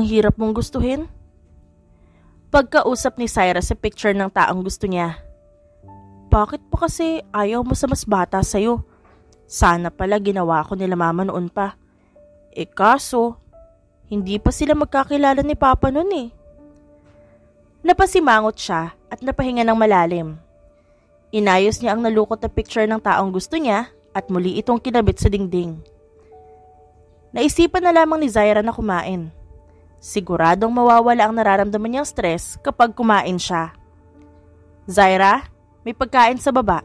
Ang hirap mong gustuhin. Pagkausap ni Zaira sa picture ng taong gusto niya. Bakit pa kasi ayaw mo sa mas bata sa'yo? Sana pala ginawa ko nila mama noon pa. Kaso, hindi pa sila magkakilala ni Papa noon eh. Napasimangot siya at napahinga ng malalim. Inayos niya ang nalukot na picture ng taong gusto niya at muli itong kinabit sa dingding. Naisipan na lamang ni Zaira na kumain. Siguradong mawawala ang nararamdaman niyang stress kapag kumain siya. Zaira, may pagkain sa baba.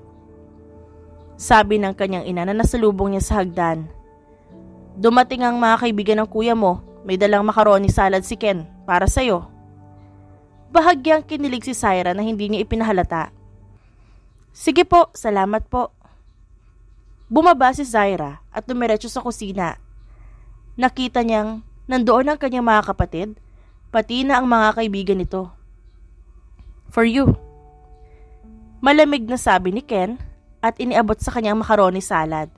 Sabi ng kanyang ina na nasalubong niya sa hagdan. Dumating ang mga kaibigan ng kuya mo, may dalang macaroni salad si Ken para sa'yo. Bahagyang kinilig si Zaira na hindi niya ipinahalata. Sige po, salamat po. Bumaba si Zaira at dumiretso sa kusina. Nakita niyang nandoon ang kanyang mga kapatid, pati na ang mga kaibigan nito. For you. Malamig na sabi ni Ken at iniabot sa kanyang macaroni salad.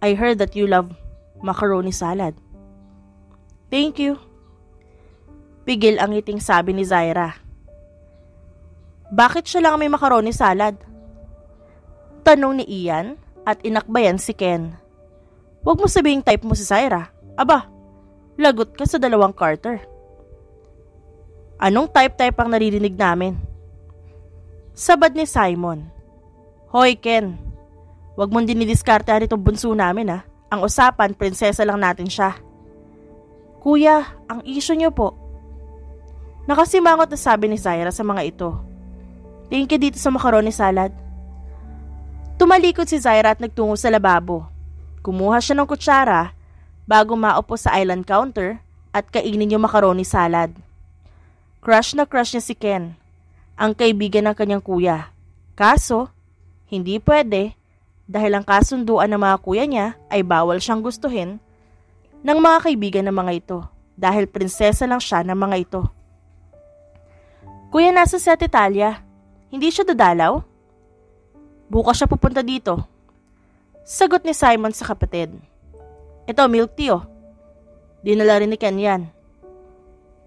I heard that you love macaroni salad. Thank you. Pigil ang ngiting sabi ni Zaira. Bakit siya lang may macaroni salad? Tanong ni Ian at inakbayan si Ken. Huwag mo sabihing type mo si Zaira. Aba, lagot ka sa 2 Carter. Anong type ang naririnig namin? Sabad ni Simon. Hoy Ken, huwag mong dinidiskartehan itong bunso namin. Ang usapan, prinsesa lang natin siya. Kuya, ang issue niyo po. Nakasimangot na sabi ni Zaira sa mga ito. Tingin ka dito sa macaroni salad. Tumalikod si Zaira at nagtungo sa lababo. Kumuha siya ng kutsara bago maupo sa island counter at kainin yung macaroni salad. Crush na crush niya si Ken, ang kaibigan ng kanyang kuya. Kaso, hindi pwede dahil ang kasunduan ng mga kuya niya ay bawal siyang gustuhin ng mga kaibigan ng mga ito dahil prinsesa lang siya ng mga ito. Kuya, nasa si Ate Talia. Hindi siya dadalaw? Bukas siya pupunta dito. Sagot ni Simon sa kapatid. Ito, milk tea oh. Dinala rin ni Ken yan.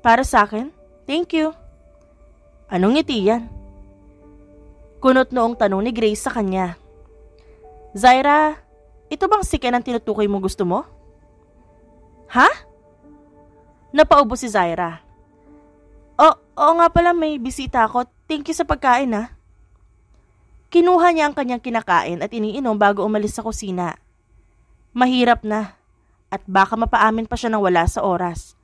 Para sa akin? Thank you. Anong ngiti yan? Kunot noong tanong ni Grace sa kanya. Zaira, ito bang si Ken ang tinutukoy mo gusto mo? Ha? Napaubo si Zaira. Oo nga pala, may bisita ako. Thank you sa pagkain ha. Kinuha niya ang kanyang kinakain at iniinom bago umalis sa kusina. Mahirap na at baka mapaamin pa siya ng wala sa oras.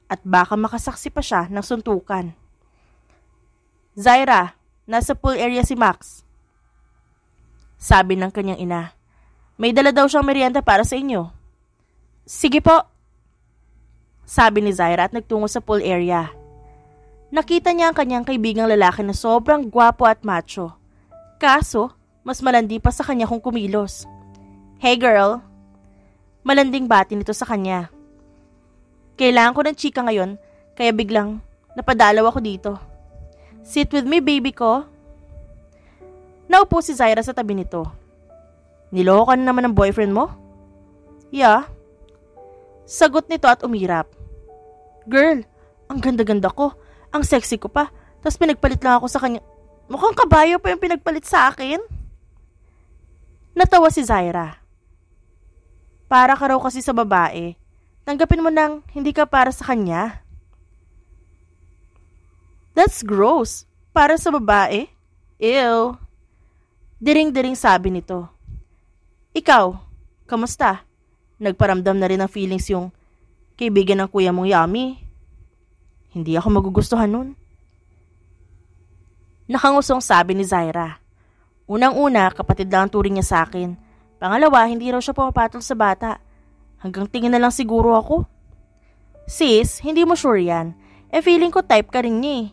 At baka makasaksi pa siya ng suntukan. Zaira, nasa pool area si Max. Sabi ng kanyang ina. May dala daw siyang merienda para sa inyo. Sige po. Sabi ni Zaira at nagtungo sa pool area. Nakita niya ang kanyang kaibigang lalaki na sobrang gwapo at macho. Kaso, mas malandi pa sa kanya kung kumilos. Hey girl. Malanding bati nito sa kanya. Kailangan ko ng chika ngayon, kaya biglang napadalaw ako dito. Sit with me, baby ko. Naupo si Zaira sa tabi nito. Niloko ka na naman ng boyfriend mo? Yeah. Sagot nito at umirap. Girl, ang ganda-ganda ko. Ang sexy ko pa. Tapos pinagpalit lang ako sa kanya. Mukhang kabayo pa yung pinagpalit sa akin. Natawa si Zaira. Para ka raw kasi sa babae. Tanggapin mo nang hindi ka para sa kanya. That's gross. Para sa babae? Ew. Diring-diring sabi nito. Ikaw, kamusta? Nagparamdam na rin ng feelings yung kaibigan ng kuya mong Yummy. Hindi ako magugustuhan nun. Nakangusong sabi ni Zaira. Unang-una, kapatid lang ang turing niya sa akin. Pangalawa, hindi raw siya pumapatol sa bata. Hanggang tingin na lang siguro ako. Sis, hindi mo sure yan. Feeling ko type ka rin niya eh.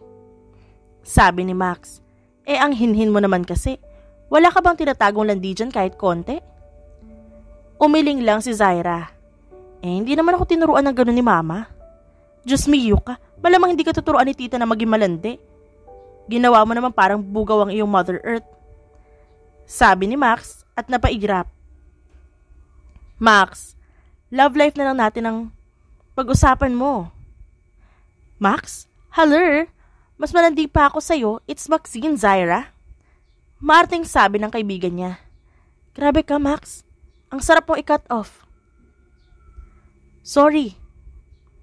Sabi ni Max. Ang hinhin mo naman kasi. Wala ka bang tinatagong landi dyan kahit konti? Umiling lang si Zaira. Hindi naman ako tinuruan ng gano'n ni Mama. Diyos mio ka, malamang hindi ka tuturuan ni Tita na maging malandi. Ginawa mo naman parang bugaw ang iyong Mother Earth. Sabi ni Max at napaigrap. Max, love life na lang natin ang pag-usapan mo. Max? Haller? Mas malandi pa ako sa'yo, it's Maxine, Zaira. Maarting sabi ng kaibigan niya. Grabe ka, Max. Ang sarap mong i-cut off. Sorry.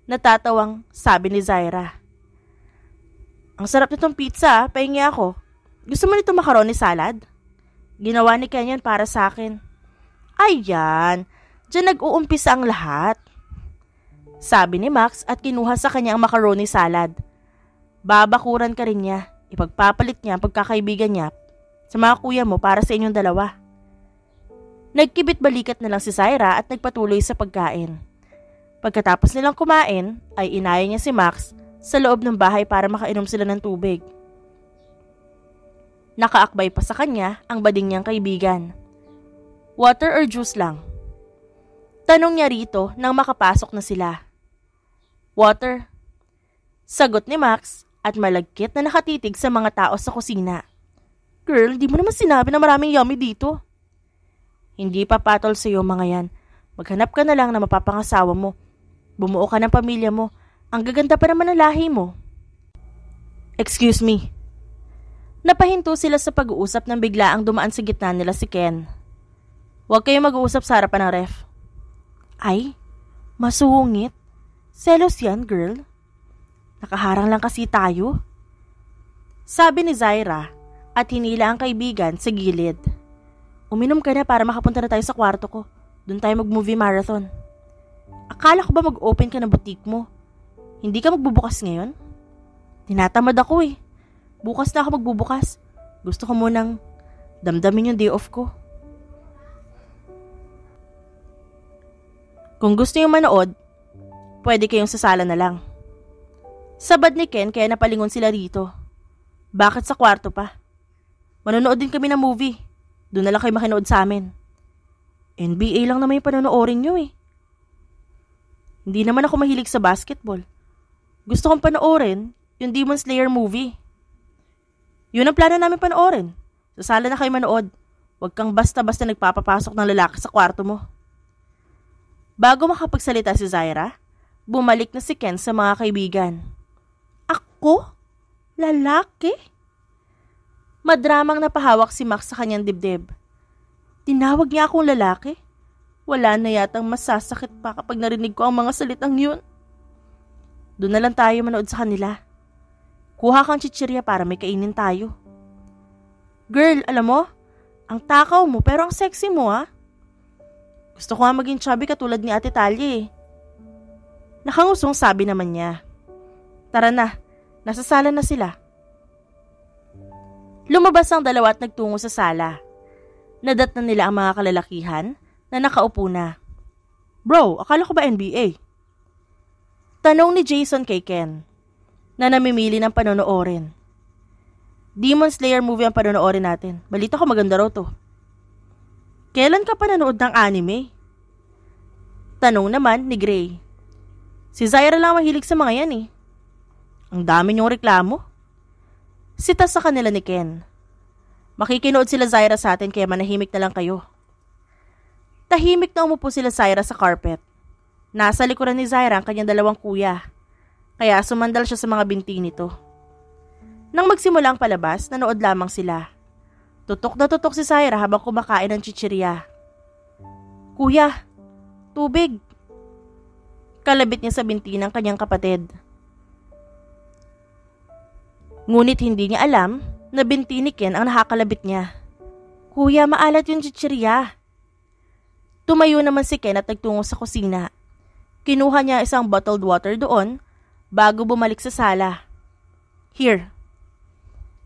Natatawang sabi ni Zaira. Ang sarap nitong pizza, pahingi ako. Gusto mo nitong macaroni salad? Ginawa ni Kenyon para sa akin. Ayan, diyan nag-uumpisa ang lahat. Sabi ni Max at kinuha sa kanya ang macaroni salad. Babakuran ka rin niya. Ipagpapalit niya ang pagkakaibigan niya sa mga kuya mo para sa inyong dalawa. Nagkibit-balikat na lang si Zaira at nagpatuloy sa pagkain. Pagkatapos nilang kumain, ay inaya niya si Max sa loob ng bahay para makainom sila ng tubig. Nakaakbay pa sa kanya ang bading niyang kaibigan. Water or juice lang? Tanong niya rito nang makapasok na sila. Water. Sagot ni Max at malagkit na nakatitig sa mga tao sa kusina. Girl, di mo naman sinabi na maraming yummy dito. Hindi pa patol sa iyo mga yan. Maghanap ka na lang na mapapangasawa mo. Bumuo ka ng pamilya mo. Ang gaganda pa naman ng lahi mo. Excuse me. Napahinto sila sa pag-uusap nang bigla ang dumaan sa gitna nila si Ken. Huwag kayong mag-uusap sa harapan ng ref. Ay, masungit. Selos yan, girl. Nakaharang lang kasi tayo. Sabi ni Zaira at hinila ang kaibigan sa gilid. Uminom ka na para makapunta na tayo sa kwarto ko. Doon tayo mag-movie marathon. Akala ko ba mag-open ka ng boutique mo? Hindi ka magbubukas ngayon? Tinatamad ako eh. Bukas na ako magbubukas. Gusto ko munang damdamin yung day off ko. Kung gusto yung manood, pwede kayong sa sala na lang. Sabad ni Ken kaya napalingon sila rito. Bakit sa kwarto pa? Manonood din kami ng movie. Doon na lang kayo makinood sa amin. NBA lang naman yung panonoorin nyo eh. Hindi naman ako mahilig sa basketball. Gusto kong panoorin yung Demon Slayer movie. Yun ang plano namin panoorin. Sa sala na kayo manood. Huwag kang basta-basta nagpapapasok ng lalaki sa kwarto mo. Bago makapagsalita si Zaira, bumalik na si Ken sa mga kaibigan. Ako? Lalaki? Madramang napahawak si Max sa kanyang dibdib. Tinawag niya akong lalaki? Wala na yatang masasakit pa kapag narinig ko ang mga salitang yun. Doon na lang tayo manood sa kanila. Kuha kang chichirya para may kainin tayo. Girl, alam mo, ang takaw mo pero ang sexy mo ha. Gusto ko nga maging chubby katulad ni Ate Talia eh. Nakangusong sabi naman niya. Tara na, nasa sala na sila. Lumabas ang dalawa at nagtungo sa sala. Nadat na nila ang mga kalalakihan na nakaupo na. Bro, akala ko ba NBA? Tanong ni Jason kay Ken na namimili ng panonoorin. Demon Slayer movie ang panonoorin natin. Balita ko maganda raw to. Kailan ka pa nanood ng anime? Tanong naman ni Gray. Si Zaira lang mahilig sa mga yan eh. Ang dami niyong reklamo. Sita sa kanila ni Ken. Makikinood sila Zaira sa atin kaya manahimik na lang kayo. Tahimik na umupo sila Zaira sa carpet. Nasa likuran ni Zaira ang kanyang dalawang kuya. Kaya sumandal siya sa mga binti nito. Nang magsimula ang palabas, nanood lamang sila. Tutok na tutok si Zaira habang kumakain ng chichirya. Kuya, tubig. Kalabit niya sa binti ng kanyang kapatid. Ngunit hindi niya alam na binti ni Ken ang nakakalabit niya. Kuya, maalat yung chichirya. Tumayo naman si Ken at nagtungo sa kusina. Kinuha niya isang bottled water doon bago bumalik sa sala. Here.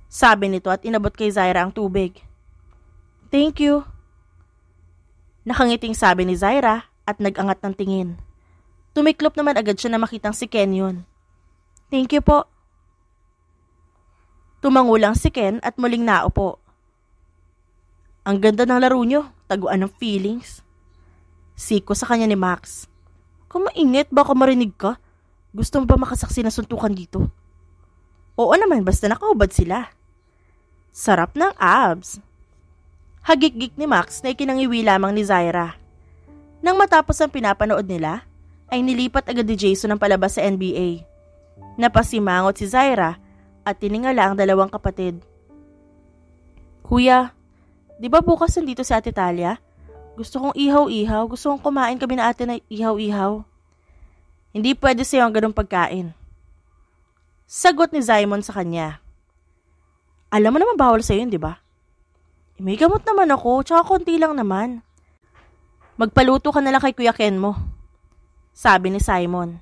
Sabi nito at inabot kay Zaira ang tubig. Thank you. Nakangiting sabi ni Zaira at nagangat ng tingin. Tumiklop naman agad siya na makitang si Ken yun. Thank you po. Tumangulang si Ken at muling naupo. Ang ganda ng laro nyo, taguan ng feelings. Siko sa kanya ni Max. Kung mainit, baka marinig ka. Gusto mo ba makasaksi na suntukan dito? Oo naman, basta nakaubad sila. Sarap ng abs. Hagik-gik ni Max na ikinangiwi lamang ni Zaira. Nang matapos ang pinapanood nila, ay nilipat agad ni Jason ang palabas sa NBA. Napasimangot si Zaira at tiningala ang dalawang kapatid. Kuya, di ba bukas nandito si Ate Talia? Gusto kong ihaw-ihaw. Gusto kong kumain kami na ate na ihaw-ihaw. Hindi pwede sa'yo ang ganung pagkain. Sagot ni Simon sa kanya. Alam mo naman bawal sa'yo yun, di ba? May gamot naman ako, tsaka konti lang naman. Magpaluto ka na lang kay Kuya Ken mo. Sabi ni Simon.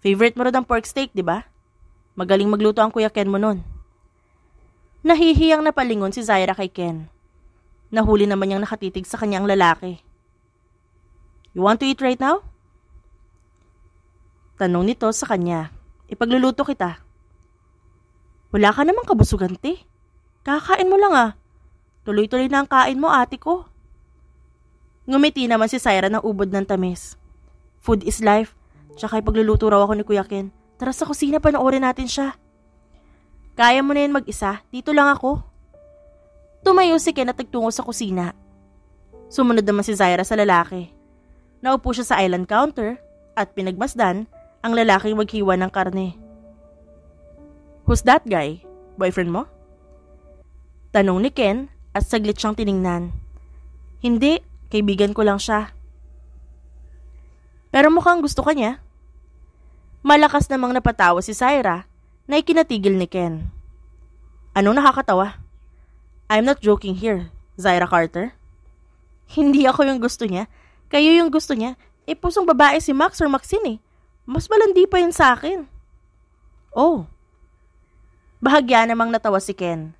Favorite mo rin ang pork steak, di ba? Magaling magluto ang Kuya Ken mo nun. Nahihiyang napalingon si Zaira kay Ken. Nahuli naman niyang nakatitig sa kanyang lalaki. You want to eat right now? Tanong nito sa kanya. Ipagluluto kita. Wala ka namang kabusugan, te. Kakain mo lang ah. Tuloy-tuloy na ang kain mo, ate ko. Ngumiti naman si Zaira ng ubod ng tamis. Food is life. Tsaka ipagluluto raw ako ni Kuya Ken. Tara sa kusina, panoorin natin siya. Kaya mo na yan mag-isa. Dito lang ako. Tumayo si Ken at nagtungo sa kusina. Sumunod naman si Zaira sa lalaki. Naupo siya sa island counter at pinagmasdan ang lalaking maghiwa ng karne. Who's that guy? Boyfriend mo? Tanong ni Ken at saglit siyang tiningnan. Hindi, kaibigan ko lang siya. Pero mukhang gusto ka niya. Malakas namang napatawa si Zaira na ikinatigil ni Ken. Anong nakakatawa? I'm not joking here, Zaira Carter. Hindi ako yung gusto niya. Kayo yung gusto niya. Pusong babae si Max or Maxine eh. Mas malandi pa yun sa akin. Oh. Bahagya namang natawa si Ken.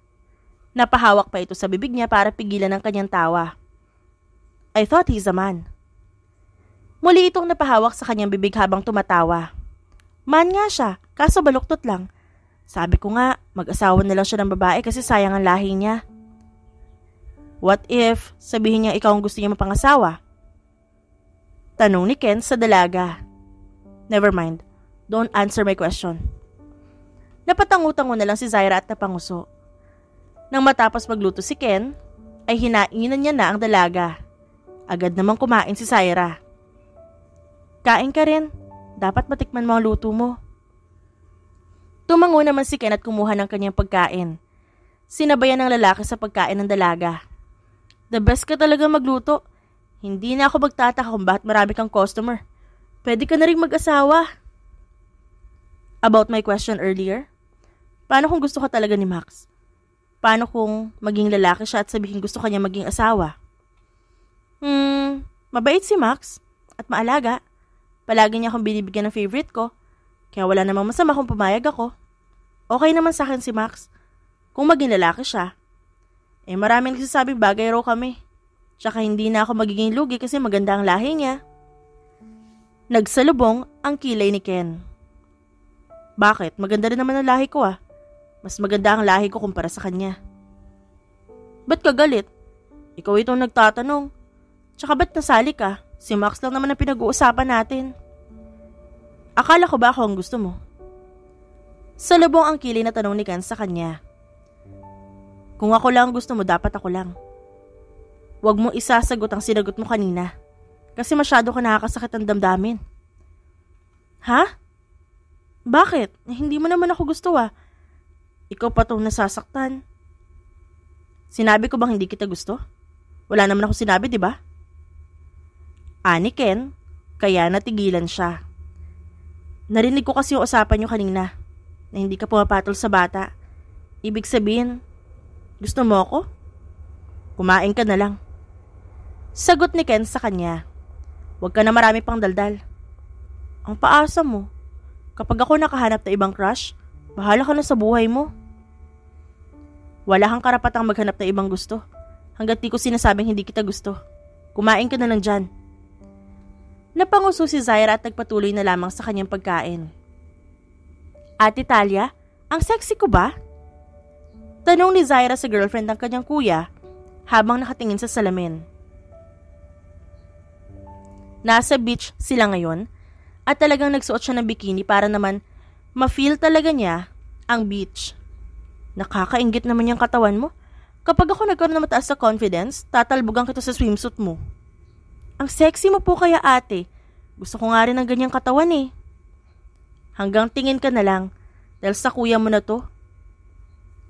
Napahawak pa ito sa bibig niya para pigilan ang kanyang tawa. I thought he's a man. Muli itong napahawak sa kanyang bibig habang tumatawa. Man nga siya, kaso baluktot lang. Sabi ko nga, mag-asawa na lang siya ng babae kasi sayang ang lahi niya. What if sabihin niya ikaw ang gusto niya mapangasawa? Tanong ni Ken sa dalaga. Never mind. Don't answer my question. Napatangutango na lang si Zaira at napanguso. Nang matapos magluto si Ken, ay hinainan niya na ang dalaga. Agad namang kumain si Zaira. Kain ka rin. Dapat matikman mo ang luto mo. Tumango naman si Ken at kumuha ng kanyang pagkain. Sinabayan ng lalaki sa pagkain ng dalaga. The best ka talaga magluto. Hindi na ako magtataka kung bakit marami kang customer. Pwede ka na rin mag-asawa. About my question earlier, paano kung gusto ka talaga ni Max? Paano kung maging lalaki siya at sabihin gusto kanya maging asawa? Mabait si Max at maalaga. Palagi niya akong binibigyan ng favorite ko. Kaya wala namang masama kung pumayag ako. Okay naman sa akin si Max. Kung maging lalaki siya. Maraming nagsasabing bagay raw kami. Tsaka hindi na ako magiging lugi kasi maganda ang lahi niya. Nagsalubong ang kilay ni Ken. Bakit? Maganda rin naman ang lahi ko ah. Mas maganda ang lahi ko kumpara sa kanya. Ba't ka galit? Ikaw itong nagtatanong. Tsaka ba't nasali ka? Si Max lang naman ang pinag-uusapan natin. Akala ko ba ako ang gusto mo? Salubong ang kilay na tanong ni Ken sa kanya. Kung ako lang gusto mo, dapat ako lang. Huwag mo isasagot ang sinagot mo kanina. Kasi masyado ka nakakasakit ang damdamin. Ha? Bakit? Hindi mo naman ako gusto ah. Ikaw pa tong nasasaktan. Sinabi ko bang hindi kita gusto? Wala naman ako sinabi, di ba? Ani Ken, kaya natigilan siya. Narinig ko kasi yung usapan niyo kanina na hindi ka pumapatol sa bata. Ibig sabihin, gusto mo ako? Kumain ka na lang. Sagot ni Ken sa kanya. Huwag ka na marami pang daldal. Ang paasa mo. Kapag ako nakahanap na ibang crush, bahala ka na sa buhay mo. Wala kang karapatang maghanap na ibang gusto. Hanggat di ko sinasabing hindi kita gusto. Kumain ka na lang dyan. Napanguso si Zaira at nagpatuloy na lamang sa kanyang pagkain. Ate Talia, ang sexy ko ba? Tanong ni Zaira sa girlfriend ng kanyang kuya habang nakatingin sa salamin. Nasa beach sila ngayon at talagang nagsuot siya ng bikini para naman ma-feel talaga niya ang beach. Nakakainggit naman yung katawan mo. Kapag ako nagkaroon ng mataas sa confidence, tatalbogan kita sa swimsuit mo. Ang sexy mo po kaya ate. Gusto ko nga rin ng ganyang katawan eh. Hanggang tingin ka na lang dahil sa kuya mo na to.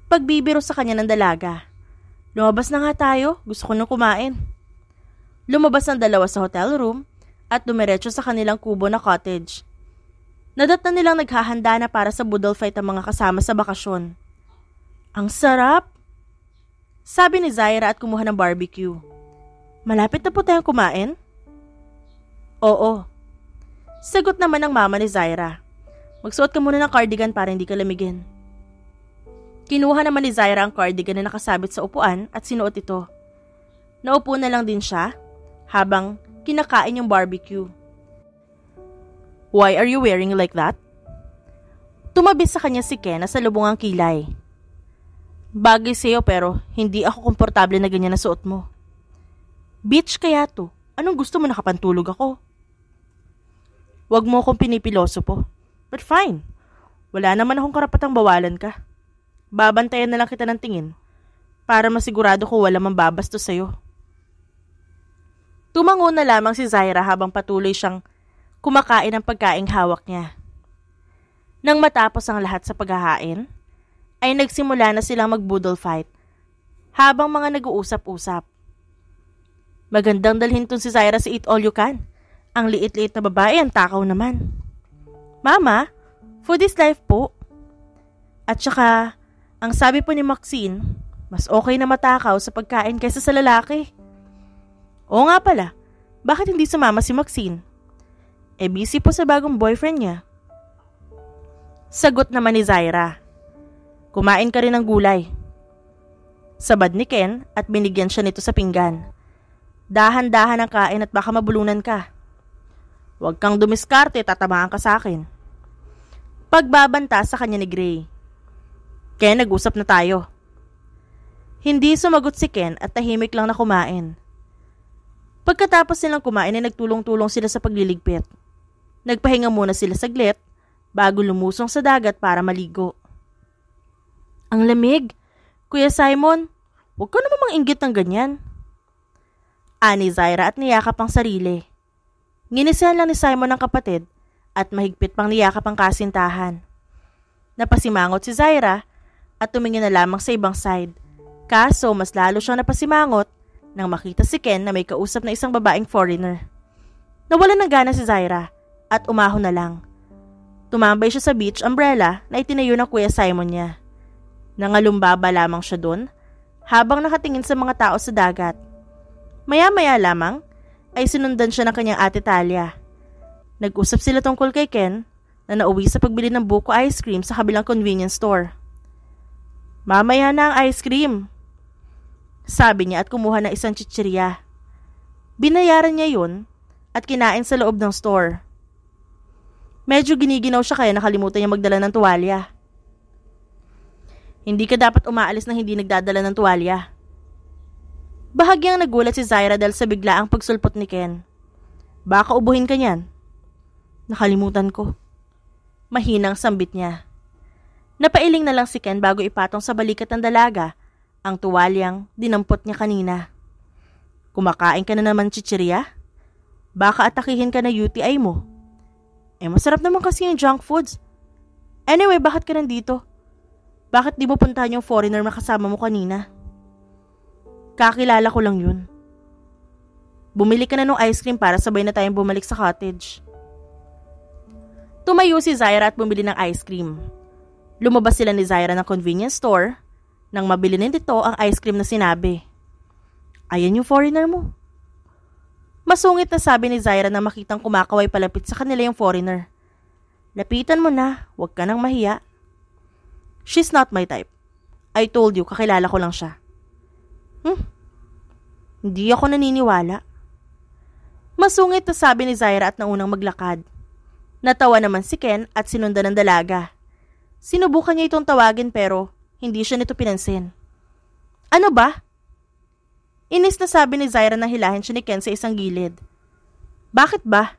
Pagbibiro sa kanya ng dalaga. Lumabas na nga tayo, gusto ko nang kumain. Lumabas ang dalawa sa hotel room at dumiretso sa kanilang kubo na cottage. Nadat na nilang naghahanda na para sa budol fight ang mga kasama sa bakasyon. Ang sarap! Sabi ni Zaira at kumuha ng barbecue. Malapit na po tayong kumain? Oo. Sagot naman ng mama ni Zaira. Magsuot ka muna ng cardigan para hindi ka lamigin. Kinuha naman ni Zaira ang cardigan na nakasabit sa upuan at sinuot ito. Naupo na lang din siya habang kinakain yung barbecue. Why are you wearing like that? Tumabi sa kanya si Ken na sa lubong ang kilay. Bagay sa'yo pero hindi ako komportable na ganyan na suot mo. Bitch kaya to. Anong gusto mo, nakapantulog ako? Huwag mo akong pinipiloso po. But fine. Wala naman akong karapatang bawalan ka. Babantayan na lang kita ng tingin para masigurado ko wala mambabastos sa'yo. Tumango na lamang si Zaira habang patuloy siyang kumakain ng pagkaing hawak niya. Nang matapos ang lahat sa paghahain, ay nagsimula na silang magbudol fight habang mga nag-uusap-usap. Magandang dalhin tong si Zaira sa Eat All You Can. Ang liit-liit na babae, ang takaw naman. Mama, for this life po. At saka, ang sabi po ni Maxine, mas okay na matakaw sa pagkain kaysa sa lalaki. Oo nga pala, bakit hindi sumama si Maxine? Busy po sa bagong boyfriend niya. Sagot naman ni Zaira. Kumain ka rin ng gulay. Sabad ni Ken at binigyan siya nito sa pinggan. Dahan-dahan ang kain at baka mabulunan ka. Huwag kang dumiskarte, tatamaan ka sa akin. Pagbabanta sa kanya ni Gray. Ken, nag-usap na tayo. Hindi sumagot si Ken at tahimik lang na kumain. Pagkatapos nilang kumain ay nagtulong-tulong sila sa pagliligpit. Nagpahinga muna sila saglit bago lumusong sa dagat para maligo. Ang lamig. Kuya Simon, huwag ka naman manginggit ng ganyan. Ani Zaira at niyakap ang sarili. Nginisahan lang ni Simon ang kapatid at mahigpit pang niyakap ang kasintahan. Napasimangot si Zaira at tumingin na lamang sa ibang side. Kaso mas lalo siyang napasimangot nang makita si Ken na may kausap na isang babaeng foreigner. Nawalan ng gana si Zaira at umahon na lang. Tumambay siya sa beach umbrella na itinayo ng Kuya Simon niya. Nangalumbaba lamang siya doon habang nakatingin sa mga tao sa dagat. Maya-maya lamang ay sinundan siya ng kanyang ate Talia. Nag-usap sila tungkol kay Ken na nauwi sa pagbili ng buko ice cream sa kabilang convenience store. Mamaya na ang ice cream, sabi niya at kumuha ng isang chichirya. Binayaran niya yun at kinain sa loob ng store. Medyo giniginaw siya kaya nakalimutan niya magdala ng tuwalya. Hindi ka dapat umaalis na hindi nagdadala ng tuwalya. Bahagyang nagulat si Zaira dahil sa biglaang pagsulpot ni Ken. Baka ubuhin ka niyan. Nakalimutan ko. Mahinang sambit niya. Napailing na lang si Ken bago ipatong sa balikat ng dalaga ang tuwalyang dinampot niya kanina. Kumakain ka na naman chichirya? Baka atakihin ka na UTI mo. Masarap naman kasi yung junk foods. Anyway, bakit ka nandito? Bakit di mo puntahan yung foreigner na kasama mo kanina? Kakilala ko lang yun. Bumili ka na ng ice cream para sabay na tayong bumalik sa cottage. Tumayo si Zaira at bumili ng ice cream. Lumabas sila ni Zaira ng convenience store nang mabili nito ang ice cream na sinabi. Ayan yung foreigner mo. Masungit na sabi ni Zaira na makitang kumakaway palapit sa kanila yung foreigner. Lapitan mo na, huwag ka nang mahiya. She's not my type. I told you, kakilala ko lang siya. Hindi ako naniniwala. Masungit na sabi ni Zaira at naunang maglakad. Natawa naman si Ken at sinundan ng dalaga. Sinubukan niya itong tawagin pero hindi siya nito pinansin. Ano ba? Inis na sabi ni Zaira na hilahin siya ni Ken sa isang gilid. Bakit ba?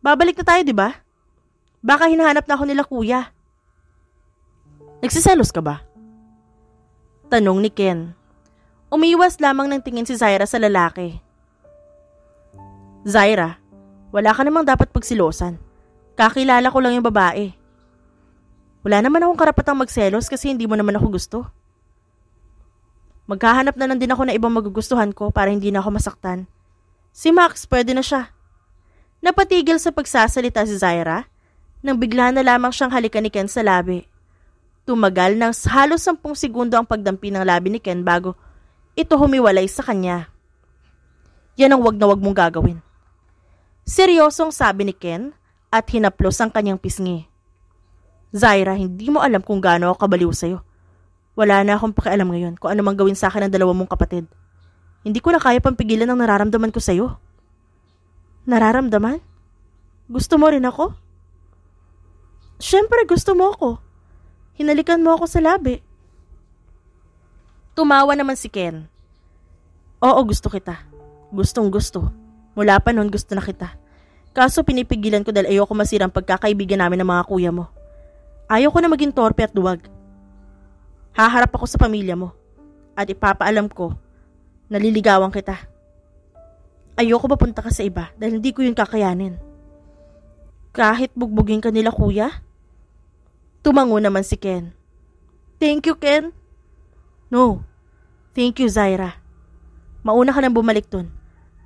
Babalik na tayo, di ba? Baka hinahanap na ako nila kuya. Nagsiselos ka ba? Tanong ni Ken. Umiwas lamang ng tingin si Zaira sa lalaki. Zaira, wala ka namang dapat pagsilosan. Kakilala ko lang yung babae. Wala naman akong karapatang magselos kasi hindi mo naman ako gusto. Maghahanap na lang din ako ng ibang magugustuhan ko para hindi na ako masaktan. Si Max, pwede na siya. Napatigil sa pagsasalita si Zaira nang bigla na lamang siyang halikan ni Ken sa labi. Tumagal ng halos 10 segundo ang pagdampi ng labi ni Ken bago ito humiwalay sa kanya. Yan ang wag na wag mong gagawin. Seryosong sabi ni Ken at hinaplos ang kanyang pisngi. Zaira, hindi mo alam kung gaano ako kabaliw sa'yo. Wala na akong pakialam ngayon kung ano mang gawin sa akin ng 2 mong kapatid. Hindi ko na kaya pang pigilan ang nararamdaman ko sa'yo. Nararamdaman? Gusto mo rin ako? Siyempre gusto mo ako. Hinalikan mo ako sa labi. Tumawa naman si Ken. Oo, gusto kita. Gustong gusto. Mula pa noon gusto na kita. Kaso pinipigilan ko dahil ayoko masira ang pagkakaibigan namin ng mga kuya mo. Ayaw ko na maging torpe at duwag. Haharap ako sa pamilya mo at ipapaalam ko na liligawan kita. Ayoko mapunta ka sa iba dahil hindi ko yun kakayanin. Kahit bugbugin ka nila kuya? Tumango naman si Ken. Thank you, Ken. No. Thank you, Zaira. Mauna ka nang bumalik dun.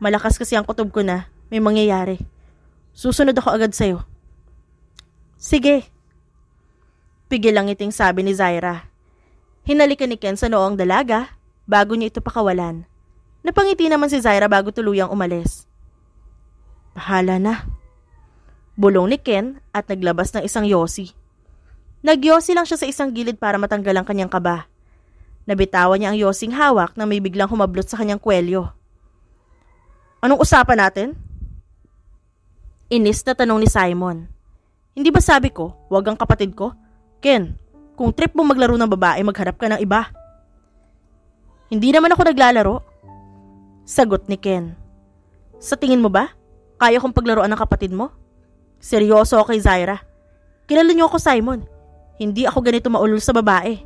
Malakas kasi ang kutob ko na may mangyayari. Susunod ako agad sa'yo. Sige. Pigil ang ngiting sabi ni Zaira. Hinalikan ni Ken sa noong dalaga bago niya ito pakawalan. Napangiti naman si Zaira bago tuluyang umalis. Bahala na. Bulong ni Ken at naglabas ng isang yosi. Nagyosi lang siya sa isang gilid para matanggal ang kanyang kaba. Nabitawan niya ang yosing hawak nang may biglang humablot sa kanyang kwelyo. Anong usapan natin? Inis na tanong ni Simon. Hindi ba sabi ko, wag ang kapatid ko? Ken, kung trip mo maglaro ng babae, magharap ka ng iba. Hindi naman ako naglalaro. Sagot ni Ken. Sa tingin mo ba, kaya kong paglaruan ng kapatid mo? Seryoso ako kay Zaira. Kilala niyo ako, Simon. Hindi ako ganito maulol sa babae.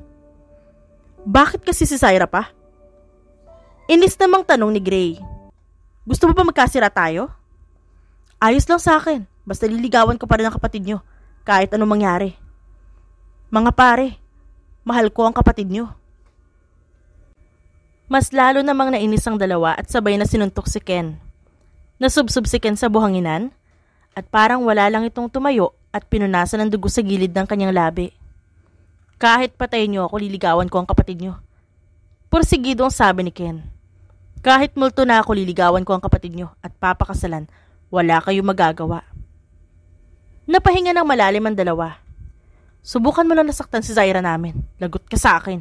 Bakit kasi si Zaira pa? Inis namang tanong ni Gray. Gusto mo pa magkasira tayo? Ayos lang sa akin. Basta liligawan ko pa rin ang kapatid niyo. Kahit anong mangyari. Mga pare, mahal ko ang kapatid niyo. Mas lalo namang nainis ang dalawa at sabay na sinuntok si Ken. Nasubsob si Ken sa buhanginan at parang wala lang itong tumayo at pinunasan ng dugo sa gilid ng kanyang labi. Kahit patayin niyo ako, liligawan ko ang kapatid niyo. Porsigido ang sabi ni Ken. Kahit multo na ako, liligawan ko ang kapatid niyo at papakasalan, wala kayong magagawa. Napahinga ng malalim ang dalawa. Subukan mo lang nasaktan si Zaira namin. Lagot ka sa akin.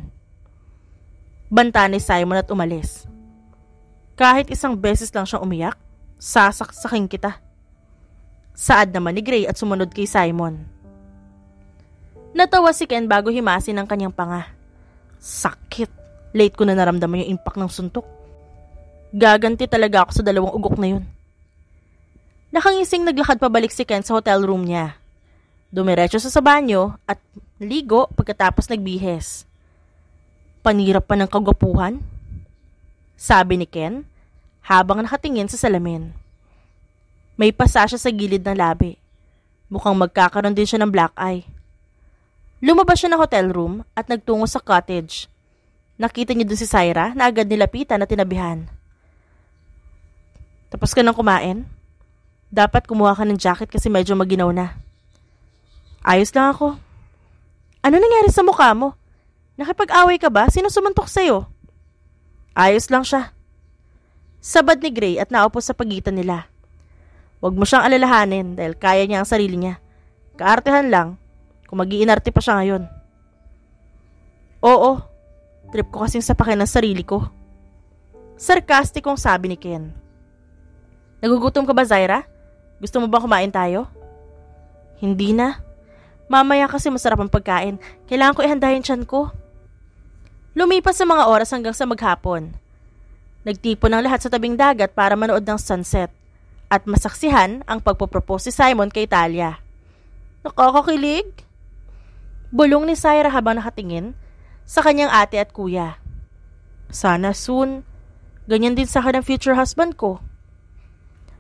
Banta ni Simon at umalis. Kahit isang beses lang siyang umiyak, sasaksakin kita. Saad naman ni Gray at sumunod kay Simon. Natawa si Ken bago himasin ang kanyang panga. Sakit. Late ko na naramdaman yung impact ng suntok. Gaganti talaga ako sa 2 ugok na yun. Nakangising naglakad pabalik si Ken sa hotel room niya. Dumiretso sa banyo at ligo pagkatapos nagbihes. Panirap pa ng kagwapuhan? Sabi ni Ken habang nakatingin sa salamin. May pasa siya sa gilid ng labi. Mukhang magkakaroon din siya ng black eye. Lumabas siya ng hotel room at nagtungo sa cottage. Nakita niya doon si Zaira na agad nilapitan at tinabihan. Tapos ka nang kumain? Dapat kumuha ka ng jacket kasi medyo maginaw na. Ayos lang ako. Ano nangyari sa mukha mo? Nakipag-away ka ba? Sino sumuntok sa'yo? Ayos lang siya. Sabad ni Gray at naupo sa pagitan nila. Huwag mo siyang alalahanin dahil kaya niya ang sarili niya. Kaartehan lang kung mag-iinarte pa siya ngayon. Oo, trip ko kasing sapakin ng sarili ko. Sarkastikong sabi ni Ken. Nagugutom ka ba, Zaira? Gusto mo bang kumain tayo? Hindi na. Mamaya kasi masarap ang pagkain. Kailangan ko ihandahin tiyan ko. Lumipas sa mga oras hanggang sa maghapon. Nagtipon ng lahat sa tabing dagat para manood ng sunset at masaksihan ang pagpopropose si Simon kay Talia. Nakakakilig? Bulong ni Zaira habang nakatingin sa kanyang ate at kuya. Sana soon, ganyan din sa akin ang future husband ko.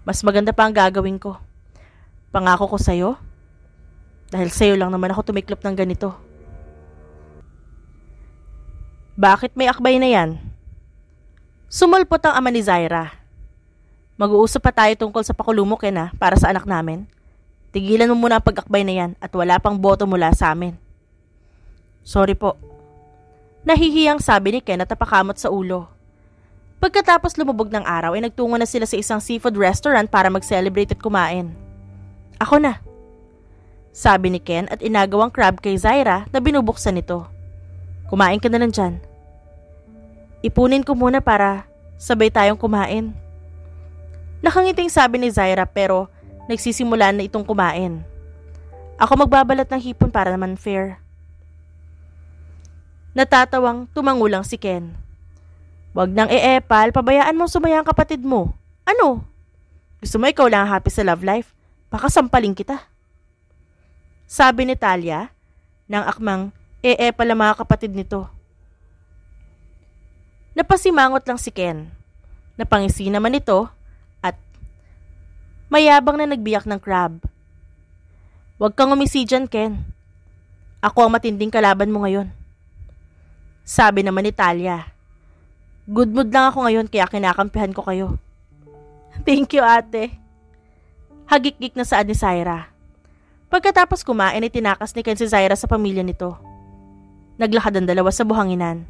Mas maganda pa ang gagawin ko. Pangako ko sa'yo, Dahil sa'yo lang naman ako tumiklop ng ganito. Bakit may akbay na yan? Sumulpot ang ama ni Zaira. Mag-uusap pa tayo tungkol sa pakulo mo, Ken, para sa anak namin. Tigilan mo muna ang pag-akbay na yan at wala pang boto mula sa amin. Sorry po. Nahihiyang sabi ni Ken at napakamot sa ulo. Pagkatapos lumubog ng araw ay nagtungo na sila sa isang seafood restaurant para mag-celebrate at kumain. Ako na. Sabi ni Ken at inagawang crab kay Zaira na binubuksan nito. Kumain ka na lang dyan. Ipunin ko muna para sabay tayong kumain. Nakangiting sabi ni Zaira pero nagsisimula na itong kumain. Ako magbabalat ng hipon para naman fair. Natatawang tumangulang si Ken. Wag nang e-epal, pabayaan mong sumaya ang kapatid mo. Ano? Gusto mo ikaw lang happy sa love life? Baka sampaling kita. Sabi ni Talia nang akmang e-epal ang mga kapatid nito. Napasimangot lang si Ken. Napangisi naman ito at mayabang na nagbiyak ng crab. Huwag kang umisi dyan, Ken. Ako ang matinding kalaban mo ngayon. Sabi naman ni Talia. Good mood lang ako ngayon kaya kinakampihan ko kayo. Thank you, ate. Hagik-gik na saad ni Zaira. Pagkatapos kumain ay tinakas ni Ken si Zaira sa pamilya nito. Naglakad ang dalawa sa buhanginan.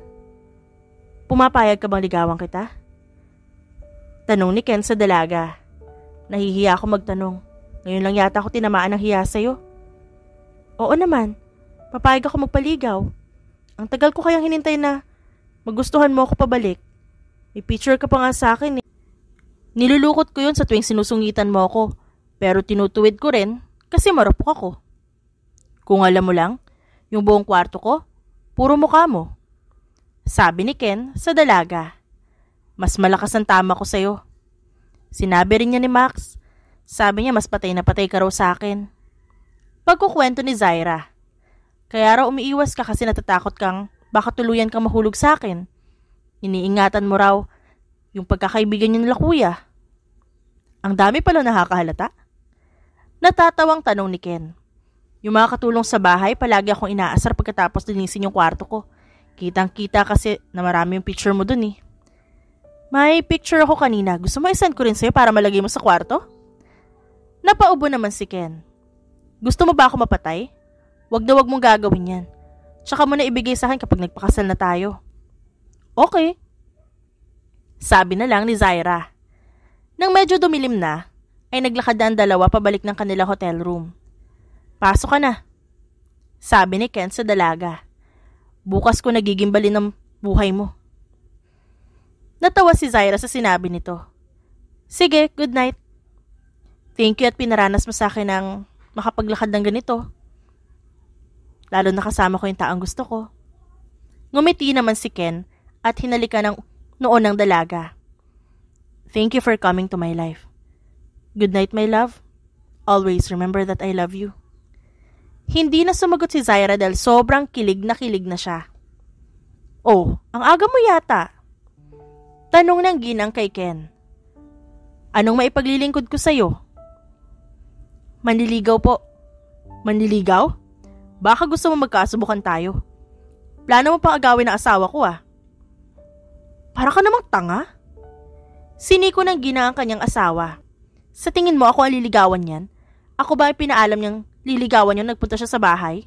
Pumapayag ka bang ligawan kita? Tanong ni Ken sa dalaga. Nahihiya ako magtanong. Ngayon lang yata ako tinamaan ng hiya sa'yo. Oo naman. Papayag ako magpaligaw. Ang tagal ko kayang hinintay na magustuhan mo ako pabalik. May picture ka pa nga sa akin eh. Nilulukot ko yun sa tuwing sinusungitan mo ako. Pero tinutuwid ko rin kasi marupok ako. Kung alam mo lang, yung buong kwarto ko, puro mukha mo. Sabi ni Ken sa dalaga. Mas malakas ang tama ko sa'yo. Sinabi rin niya ni Max. Sabi niya mas patay na patay ka raw sa akin. Pagkukwento ni Zaira. Kaya raw umiiwas ka kasi natatakot kang baka tuluyan kang mahulog sa akin. Iniingatan mo raw yung pagkakaibigan niyo nila kuya. Ang dami pala nakakahalata. Natatawang tanong ni Ken. Yung mga katulong sa bahay palagi akong inaasar pagkatapos linisin yung kwarto ko. Kitang-kita kasi na marami yung picture mo dun eh. May picture ako kanina. Gusto mo isend ko rin sa'yo para malagay mo sa kwarto? Napaubo naman si Ken. Gusto mo ba ako mapatay? Wag na wag mong gagawin yan. Tsaka mo na ibigay sa akin kapag nagpakasal na tayo. Okay. Sabi na lang ni Zaira. Nang medyo dumilim na, ay naglakad na ang dalawa pabalik ng kanilang hotel room. Pasok ka na. Sabi ni Ken sa dalaga. Bukas ko nagigimbalin ng buhay mo. Natawa si Zaira sa sinabi nito. Sige, good night. Thank you at pinaranas mo sa akin ng makapaglakad ng ganito. Lalo na kasama ko yung taong gusto ko. Ngumiti naman si Ken at hinalikan ng noon ng dalaga. Thank you for coming to my life. Good night, my love. Always remember that I love you. Hindi na sumagot si Zaira dahil sobrang kilig na siya. Oh, ang aga mo yata. Tanong ng ginang kay Ken. Anong maipaglilingkod ko sa'yo? Manliligaw po. Manliligaw? Baka gusto mo magkasubukan tayo. Plano mo pang agawin ang asawa ko ah. Para ka namang tanga. Siniko ng ginang ang kanyang asawa. Sa tingin mo ako ang liligawan niyan? Ako ba ay pinaalam niyang liligawan niya nagpunta siya sa bahay?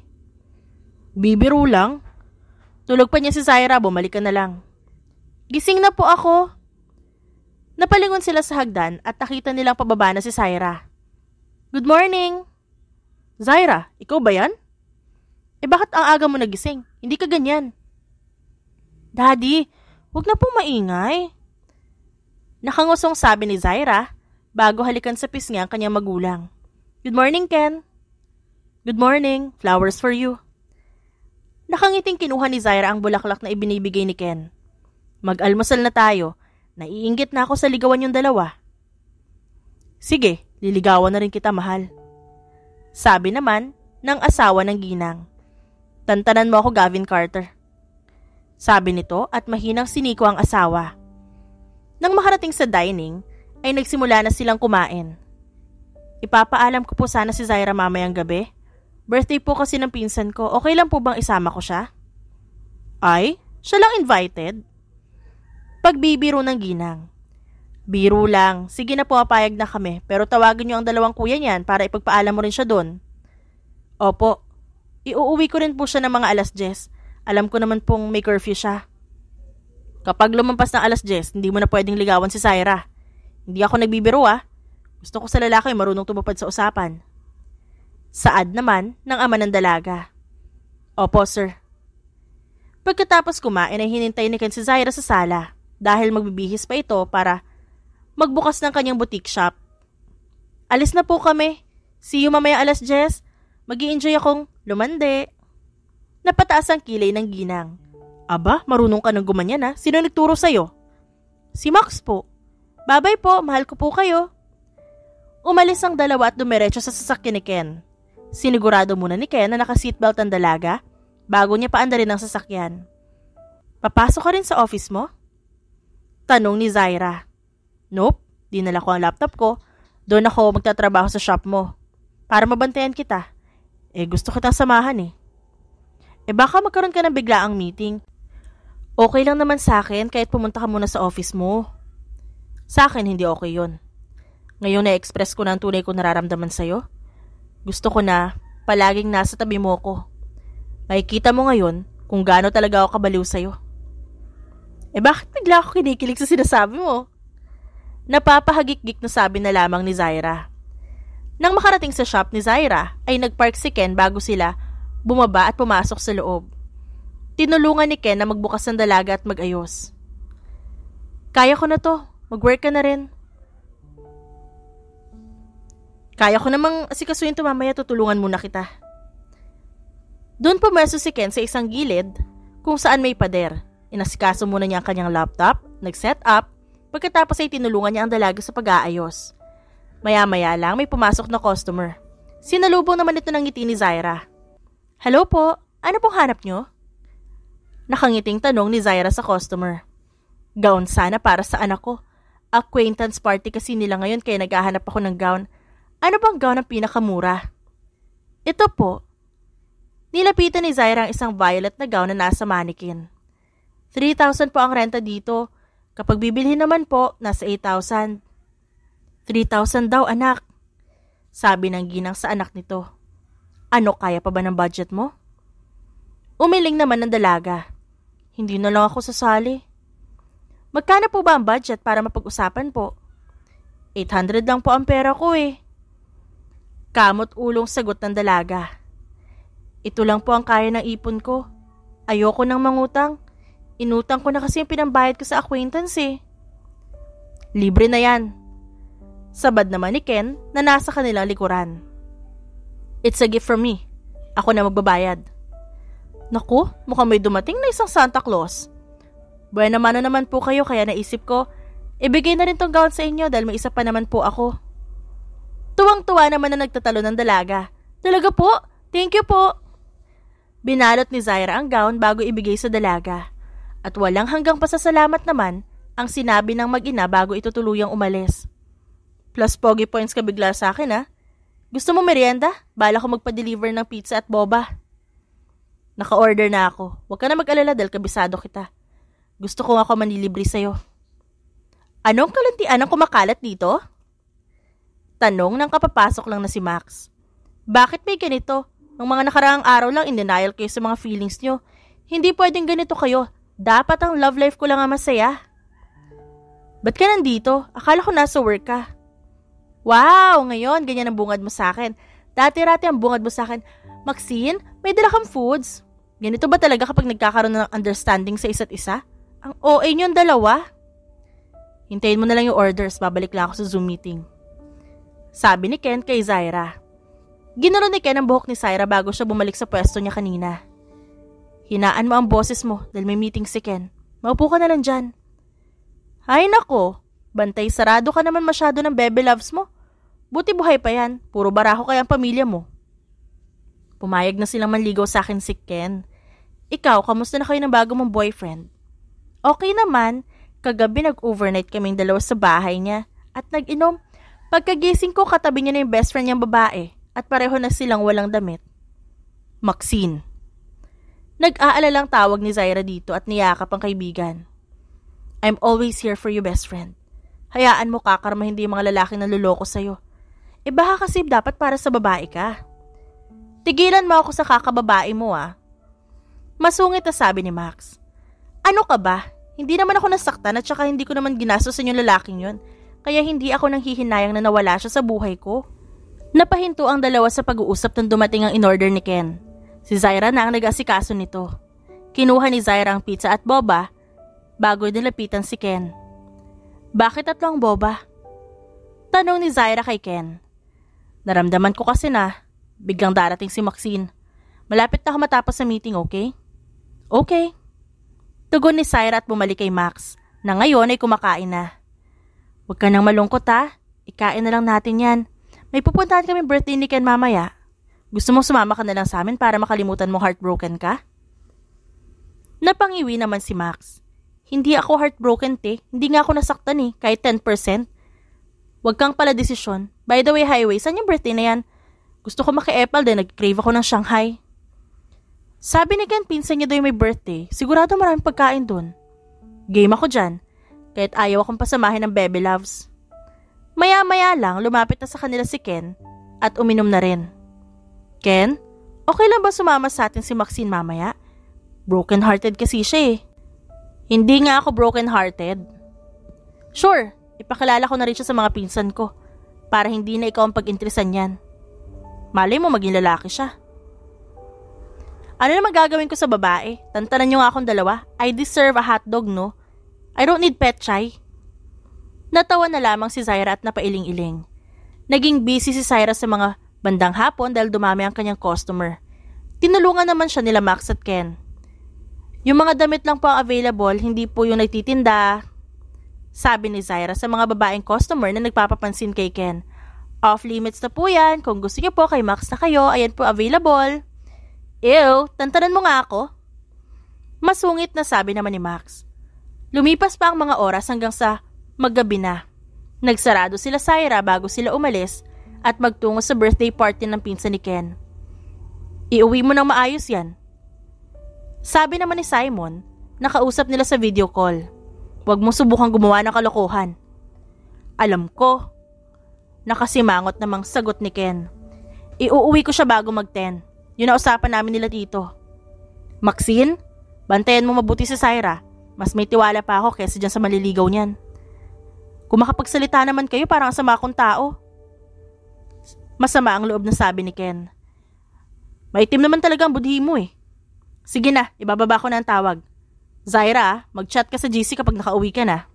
Bibiro lang. Tulog pa niya si Zaira, bumalik ka na lang. Gising na po ako. Napalingon sila sa hagdan at nakita nilang pababa na si Zaira. Good morning. Zaira, ikaw ba yan? Bakit ang aga mo nagising? Hindi ka ganyan. Daddy, huwag na po maingay. Nakangusong sabi ni Zaira bago halikan sa pisngi ang kanyang magulang. Good morning, Ken. Good morning. Flowers for you. Nakangiting kinuha ni Zaira ang bulaklak na ibinibigay ni Ken. Mag-almusal na tayo. Naiinggit na ako sa ligawan yung dalawa. Sige, liligawan na rin kita, mahal. Sabi naman ng asawa ng ginang. Tantanan mo ako, Gavin Carter. Sabi nito at mahinang siniko ang asawa. Nang makarating sa dining, ay nagsimula na silang kumain. Ipapaalam ko po sana si Zaira mamayang gabi. Birthday po kasi ng pinsan ko. Okay lang po bang isama ko siya? Ay, siya lang invited? Pagbibiro ng ginang. Biro lang. Sige na po, papayag na kami. Pero tawagin niyo ang dalawang kuya niyan para ipagpaalam mo rin siya doon. Opo. Iuuwi ko rin po siya ng mga 10:00. Alam ko naman pong may curfew siya. Kapag lumampas ng 10:00, hindi mo na pwedeng ligawan si Zaira. Hindi ako nagbibiro Gusto ko sa lalaki marunong tumupad sa usapan. Saad naman ng ama ng dalaga. Opo, sir. Pagkatapos kumain ay hinintay ni Ken si Zaira sa sala dahil magbibihis pa ito para magbukas ng kanyang boutique shop. Alis na po kami. See you mamaya 10:00. Mag-i-enjoy akong lumande. Napataas ang kilay ng ginang. Aba, marunong ka ng gumanyan Sino nagturo sa'yo? Si Max po. Babay po, mahal ko po kayo. Umalis ang dalawa at dumiretso sa sasakyan ni Ken. Sinigurado muna ni Ken na naka-seatbelt ang dalaga bago niya paandarin ang sasakyan. Papasok ka rin sa office mo? Tanong ni Zaira. Nope, dinala ko ang laptop ko. Doon ako magtatrabaho sa shop mo. Para mabantayan kita. Gusto kitang samahan baka magkaroon ka ng biglaang meeting. Okay lang naman sa akin kahit pumunta ka muna sa office mo. Sa akin hindi okay yun. Ngayon na-express ko na ang tunay ko nararamdaman sa'yo. Gusto ko na palaging nasa tabi mo ko. Makikita mo ngayon kung gaano talaga ako kabaliw sa'yo. Bakit bigla ako kinikilig sa sinasabi mo? Napapahagik-gik na sabi na lamang ni Zaira. Nang makarating sa shop ni Zaira ay nagpark si Ken bago sila bumaba at pumasok sa loob. Tinulungan ni Ken na magbukas ng dalaga at magayos. Kaya ko na to, mag-work ka na rin. Kaya ko namang asikasuhin to mamaya, tutulungan muna kita. Doon pumeso si Ken sa isang gilid kung saan may pader. Inasikaso muna niya ang kanyang laptop, nag-set up, pagkatapos ay tinulungan niya ang dalaga sa pag-aayos. Maya-maya lang may pumasok na customer. Sinalubong naman ito ng ngiti ni Zaira. Hello po, ano pong hanap nyo? Nakangiting tanong ni Zaira sa customer. Gown sana para sa anak ko. Acquaintance party kasi nila ngayon kaya naghahanap ako ng gown. Ano bang gown ang pinakamura? Ito po. Nilapitan ni Zaira ang isang violet na gown na nasa mannequin. 3,000 po ang renta dito. Kapag bibilhin naman po, nasa 8,000. 3,000 daw anak. Sabi ng ginang sa anak nito. Ano, kaya pa ba ng budget mo? Umiling naman ng dalaga. Hindi na lang ako sasali. Magkano po ba ang budget para mapag-usapan po? 800 lang po ang pera ko Kamot ulong sagot ng dalaga. Ito lang po ang kaya ng ipon ko. Ayoko nang mangutang. Inutang ko na kasi yung pinambayad ko sa acquaintance Libre na yan. Sabad naman ni Ken na nasa kanilang likuran. It's a gift from me. Ako na magbabayad. Naku, mukhang may dumating na isang Santa Claus. Buena mano naman po kayo kaya naisip ko, ibigay na rin tong gown sa inyo dahil may isa pa naman po ako. Tuwang-tuwa naman na nagtatalo ng dalaga. Talaga po? Thank you po. Binalot ni Zaira ang gown bago ibigay sa dalaga. At walang hanggang pasasalamat naman ang sinabi ng mag-ina bago ito tuluyang umalis. Plus pogi points ka bigla sa akin Gusto mo merienda? Bala ko magpa-deliver ng pizza at boba. Naka-order na ako. Huwag ka na mag-alala dahil kabisado kita. Gusto ko ako manlilibre sa'yo. Anong kalantian ang kumakalat dito? Tanong ng kapapasok lang na si Max. Bakit may ganito? Nung mga nakaraang araw lang in denial kayo sa mga feelings nyo. Hindi pwedeng ganito kayo. Dapat ang love life ko lang ang masaya. Ba't ka nandito? Akala ko nasa work ka. Wow, ngayon ganyan ang bungad mo sa akin. Dati-rati ang bungad mo sa akin. Maxine, may dala kang foods. Ganito ba talaga kapag nagkakaroon ng understanding sa isa't isa? Ang OA niyong dalawa. Hintayin mo na lang yung orders, babalik lang ako sa Zoom meeting. Sabi ni Ken kay Zaira. Ginuro ni Ken ang buhok ni Zaira bago siya bumalik sa pwesto niya kanina. Hinaan mo ang boses mo dahil may meeting si Ken. Maupo ka na lang dyan. Ay nako, bantay sarado ka naman masyado ng baby loves mo. Buti buhay pa yan, puro baraho kaya ang pamilya mo. Pumayag na silang manligaw sa akin si Ken. Ikaw, kamusta na kayo ng bago mong boyfriend? Okay naman, kagabi nag-overnight kaming dalawa sa bahay niya at nag-inom. Pagkagising ko, katabi niya na yung best friend niyang babae at pareho na silang walang damit. Maxine. Nag-aalalang tawag ni Zaira dito at niyakap ang kaibigan. I'm always here for you, best friend. Hayaan mo kakarma hindi yung mga lalaking naluloko sa'yo. Baka kasi dapat para sa babae ka. Tigilan mo ako sa kakababae mo Masungit na sabi ni Max. Ano ka ba? Hindi naman ako nasaktan at saka hindi ko naman ginastos sa yung lalaking yon. Kaya hindi ako nang hihinayang na nawala siya sa buhay ko. Napahinto ang dalawa sa pag-uusap nang dumating ang in-order ni Ken. Si Zaira na ang nag-asikaso nito. Kinuha ni Zaira ang pizza at boba bago nilapitan si Ken. Bakit 3 boba? Tanong ni Zaira kay Ken. Naramdaman ko kasi na biglang darating si Maxine. Malapit na ako matapos sa meeting, okay? Okay. Tugon ni Zaira at bumalik kay Max na ngayon ay kumakain na. Huwag ka nang malungkot ikain na lang natin yan. May pupuntahan kami birthday ni Ken mamaya. Gusto mong sumama ka na lang sa amin para makalimutan mong heartbroken ka? Napangiwi naman si Max. Hindi ako heartbroken, te. Hindi nga ako nasaktan kahit 10%. Huwag kang pala desisyon. By the way, Highway, saan yung birthday na yan? Gusto ko maki-epal din, nag-crave ako ng Shanghai. Sabi ni Ken, pinsan niya daw yung may birthday. Sigurado maraming pagkain dun. Game ako dyan. Kahit ayaw akong pasamahin ng Bebe Loves. Maya-maya lang, lumapit na sa kanila si Ken at uminom na rin. Ken, okay lang ba sumama sa atin si Maxine mamaya? Broken-hearted kasi siya Hindi nga ako broken-hearted. Sure, ipakilala ko na rin siya sa mga pinsan ko para hindi na ikaw ang pag-interesan yan. Malay mo maging lalaki siya. Ano naman gagawin ko sa babae? Tantanan niyo nga akong dalawa. I deserve a hotdog, no? I don't need pet chai. Natawa na lamang si Zaira at napailing-iling. Naging busy si Zaira sa mga bandang hapon dahil dumami ang kanyang customer. Tinulungan naman siya nila Max at Ken. Yung mga damit lang po ang available, hindi po yung nagtitinda. Sabi ni Zaira sa mga babaeng customer na nagpapapansin kay Ken. Off limits na po yan. Kung gusto niyo po kay Max na kayo, ayan po available. Ew, tantanan mo nga ako. Masungit na sabi naman ni Max. Lumipas pa ang mga oras hanggang sa maggabi na. Nagsarado sila Zaira bago sila umalis at magtungo sa birthday party ng pinsan ni Ken. Iuwi mo nang maayos yan. Sabi naman ni Simon, nakausap nila sa video call. Huwag mo subukang gumawa ng kalokohan. Alam ko. Nakasimangot namang sagot ni Ken. Iuuwi ko siya bago mag-10. Yun ang usapan namin nila dito. Maxine, bantayan mo mabuti si Zaira. Mas may tiwala pa ako kaysa dyan sa maliligaw niyan. Kung makapagsalita naman kayo, parang sama akong tao. Masama ang loob na sabi ni Ken. Maitim naman talaga ang budhi mo Sige na, ibababa ko na ang tawag. Zaira, mag-chat ka sa GC kapag nakauwi ka na.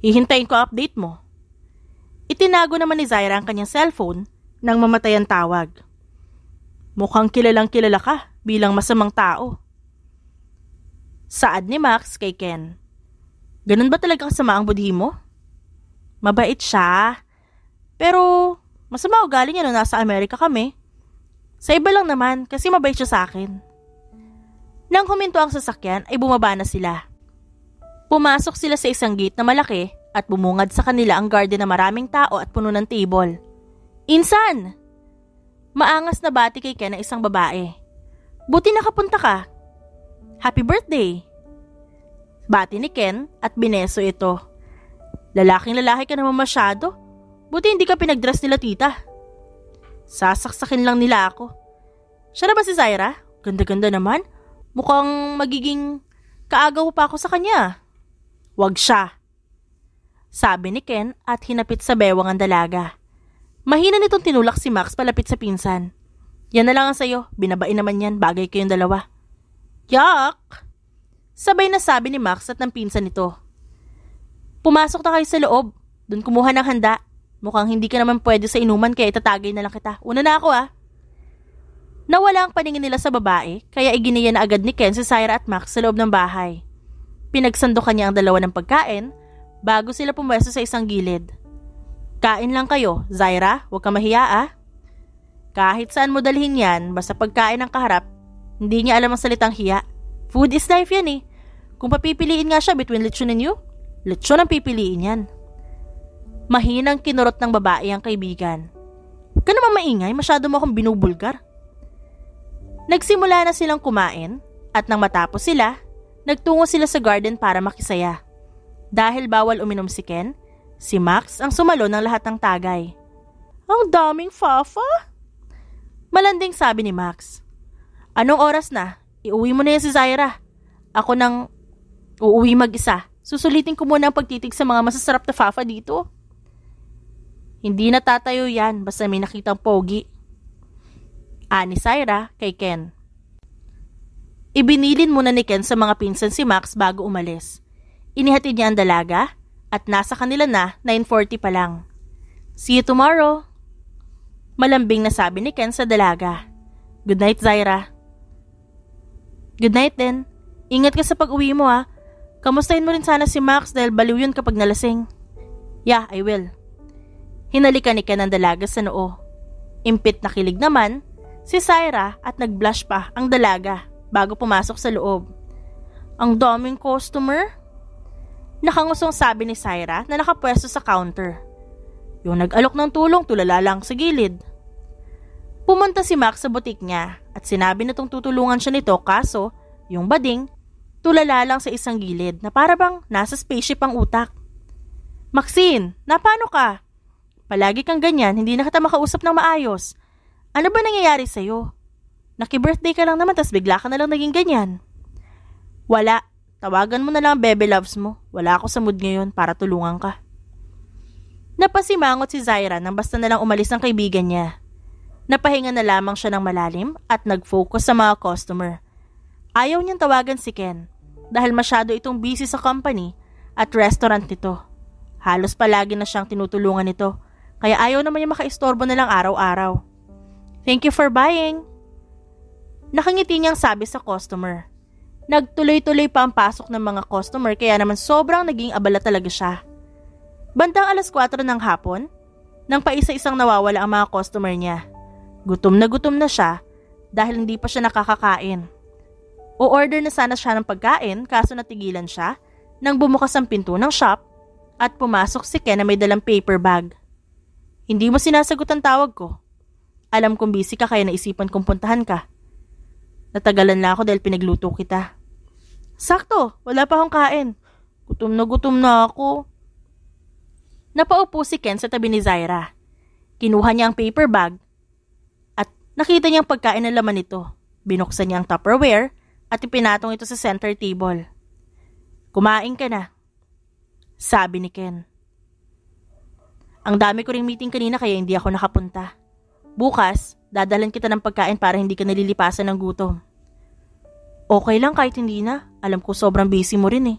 Hihintayin ko update mo. Itinago naman ni Zaira ang kanyang cellphone nang mamatay ang tawag. Mukhang kilalang kilala ka bilang masamang tao. Saad ni Max kay Ken. Ganun ba talaga kasama ang budhi mo? Mabait siya. Pero masama ugali niya nung nasa Amerika kami. Sa iba lang naman kasi mabait siya sa akin. Nang huminto ang sasakyan ay bumaba na sila. Pumasok sila sa isang gate na malaki at bumungad sa kanila ang garden na maraming tao at puno ng table. Insan! Maangas na bati kay Ken ng isang babae. Buti nakapunta ka. Happy birthday! Bati ni Ken at bineso ito. Lalaking lalaki ka naman masyado. Buti hindi ka pinagdress nila tita. Sasaksakin lang nila ako. Siya na ba si Zaira? Ganda-ganda naman. Mukhang magiging kaagaw pa ako sa kanya. Wag siya. Sabi ni Ken at hinapit sa bewang ang dalaga. Mahina nitong tinulak si Max palapit sa pinsan. Yan na lang ang sayo. Binabain naman yan. Bagay kayong dalawa. Yak! Sabay na sabi ni Max at ng pinsan nito. Pumasok na kayo sa loob. Doon kumuha ng handa. Mukhang hindi ka naman pwede sa inuman kaya itatagay na lang kita. Una na ako Nawala ang paningin nila sa babae kaya iginiya na agad ni Ken si Zaira at Max sa loob ng bahay. Pinagsandukan niya ang dalawa ng pagkain bago sila pumwesto sa isang gilid. Kain lang kayo, Zaira, huwag ka mahiya Kahit saan mo dalhin yan, basta pagkain ang kaharap, hindi niya alam ang salitang hiya. Food is life yan Kung papipiliin nga siya between lechon and you, lechon ang pipiliin yan. Mahinang kinurot ng babae ang kaibigan. Huwag ka naman maingay, masyado mo akong binubulgar. Nagsimula na silang kumain at nang matapos sila, nagtungo sila sa garden para makisaya. Dahil bawal uminom si Ken, si Max ang sumalo ng lahat ng tagay. Ang daming fafa! Malanding sabi ni Max. Anong oras na? Iuwi mo na yan si Zaira. Ako nang uuwi mag-isa. Susulitin ko muna ang pagtitig sa mga masasarap na fafa dito. Hindi natatayo yan basta may nakitang pogi. Ani Zaira kay Ken. Ibinilin muna ni Ken sa mga pinsan si Max bago umalis. Inihatid niya ang dalaga at nasa kanila na 9:40 pa lang. See you tomorrow. Malambing na sabi ni Ken sa dalaga. Good night, Zaira. Good night din. Ingat ka sa pag-uwi mo ha. Kamustahin mo rin sana si Max dahil baliw yun kapag nalasing. Yeah, I will. Hinalikan ni Ken ang dalaga sa noo. Impit na kilig naman si Zaira at nag-blush pa ang dalaga bago pumasok sa loob. Ang daming customer? Nakangusong sabi ni Zaira na nakapwesto sa counter. Yung nag-alok ng tulong tulala lang sa gilid. Pumunta si Max sa butik niya at sinabi na tutulungan siya nito kaso yung bading tulala lang sa isang gilid na para bang nasa spaceship ang utak. Maxine, napano ka? Palagi kang ganyan, hindi na kita makausap ng maayos. Ano ba nangyayari sa'yo? Naki-birthday ka lang naman tas bigla ka na lang naging ganyan. Wala, tawagan mo na lang bebe loves mo. Wala ako sa mood ngayon para tulungan ka. Napasimangot si Zaira nang basta na lang umalis ang kaibigan niya. Napahinga na lamang siya ng malalim at nag-focus sa mga customer. Ayaw niyang tawagan si Ken dahil masyado itong busy sa company at restaurant nito. Halos palagi na siyang tinutulungan nito kaya ayaw naman niya makaistorbo na lang araw-araw. Thank you for buying. Nakangiti niyang sabi sa customer. Nagtuloy-tuloy pa ang pasok ng mga customer kaya naman sobrang naging abala talaga siya. Bandang 4:00 ng hapon, nang paisa-isang nawawala ang mga customer niya. Gutom na siya dahil hindi pa siya nakakakain. O-order na sana siya ng pagkain kaso natigilan siya nang bumukas ang pinto ng shop at pumasok si Ken na may dalang paper bag. Hindi mo sinasagot ang tawag ko. Alam kong busy ka kaya naisipan kong puntahan ka. Natagalan lang ako dahil pinagluto kita. Sakto, wala pa akong kain. Gutom na ako. Napaupo si Ken sa tabi ni Zaira. Kinuha niya ang paper bag at nakita niyang pagkain na laman nito. Binuksan niya ang Tupperware at ipinatong ito sa center table. Kumain ka na, sabi ni Ken. Ang dami ko ring meeting kanina kaya hindi ako nakapunta. Bukas, dadalhan kita ng pagkain para hindi ka nalilipasan ng gutom. Okay lang kahit hindi na. Alam ko sobrang busy mo rin eh.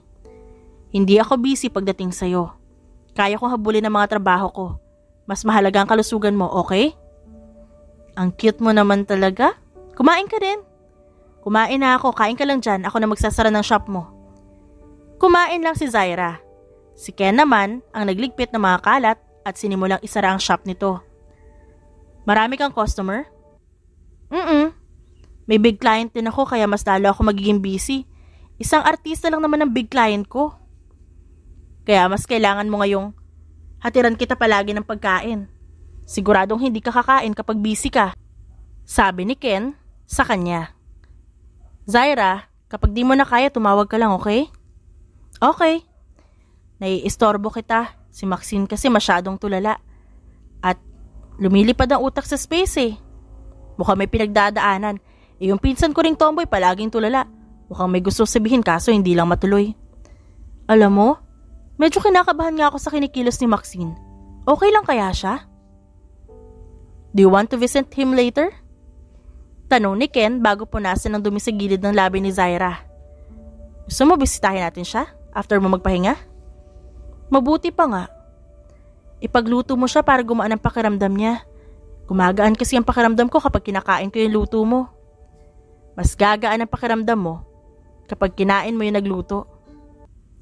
Hindi ako busy pagdating sa'yo. Kaya kong habulin ang mga trabaho ko. Mas mahalaga ang kalusugan mo, okay? Ang cute mo naman talaga. Kumain ka din. Kumain na ako, kain ka lang dyan. Ako na magsasara ng shop mo. Kumain lang si Zaira. Si Ken naman ang nagligpit ng mga kalat at sinimulang isara ang shop nito. Marami kang customer? May big client din ako kaya mas lalo ako magiging busy. Isang artista lang naman ang big client ko. Kaya mas kailangan mo ngayong hatiran kita palagi ng pagkain. Siguradong hindi ka kakain kapag busy ka. Sabi ni Ken sa kanya. Zaira, kapag di mo na kaya tumawag ka lang, okay? Okay. Naiistorbo kita. Si Maxine kasi masyadong tulala. At lumilipad ang utak sa space eh. Mukhang may pinagdadaanan. Yung pinsan ko ring tomboy palaging tulala. Mukhang may gusto sabihin kaso hindi lang matuloy. Alam mo, medyo kinakabahan nga ako sa kinikilos ni Maxine. Okay lang kaya siya? Do you want to visit him later? Tanong ni Ken bago punasan ng dumi sa gilid ng labi ni Zaira. Gusto mo bisitahin natin siya after mo magpahinga? Mabuti pa nga. Ipagluto mo siya para gumaan ang pakiramdam niya. Gumagaan kasi ang pakiramdam ko kapag kinakain ko yung luto mo. Mas gagaan ang pakiramdam mo kapag kinain mo yung nagluto.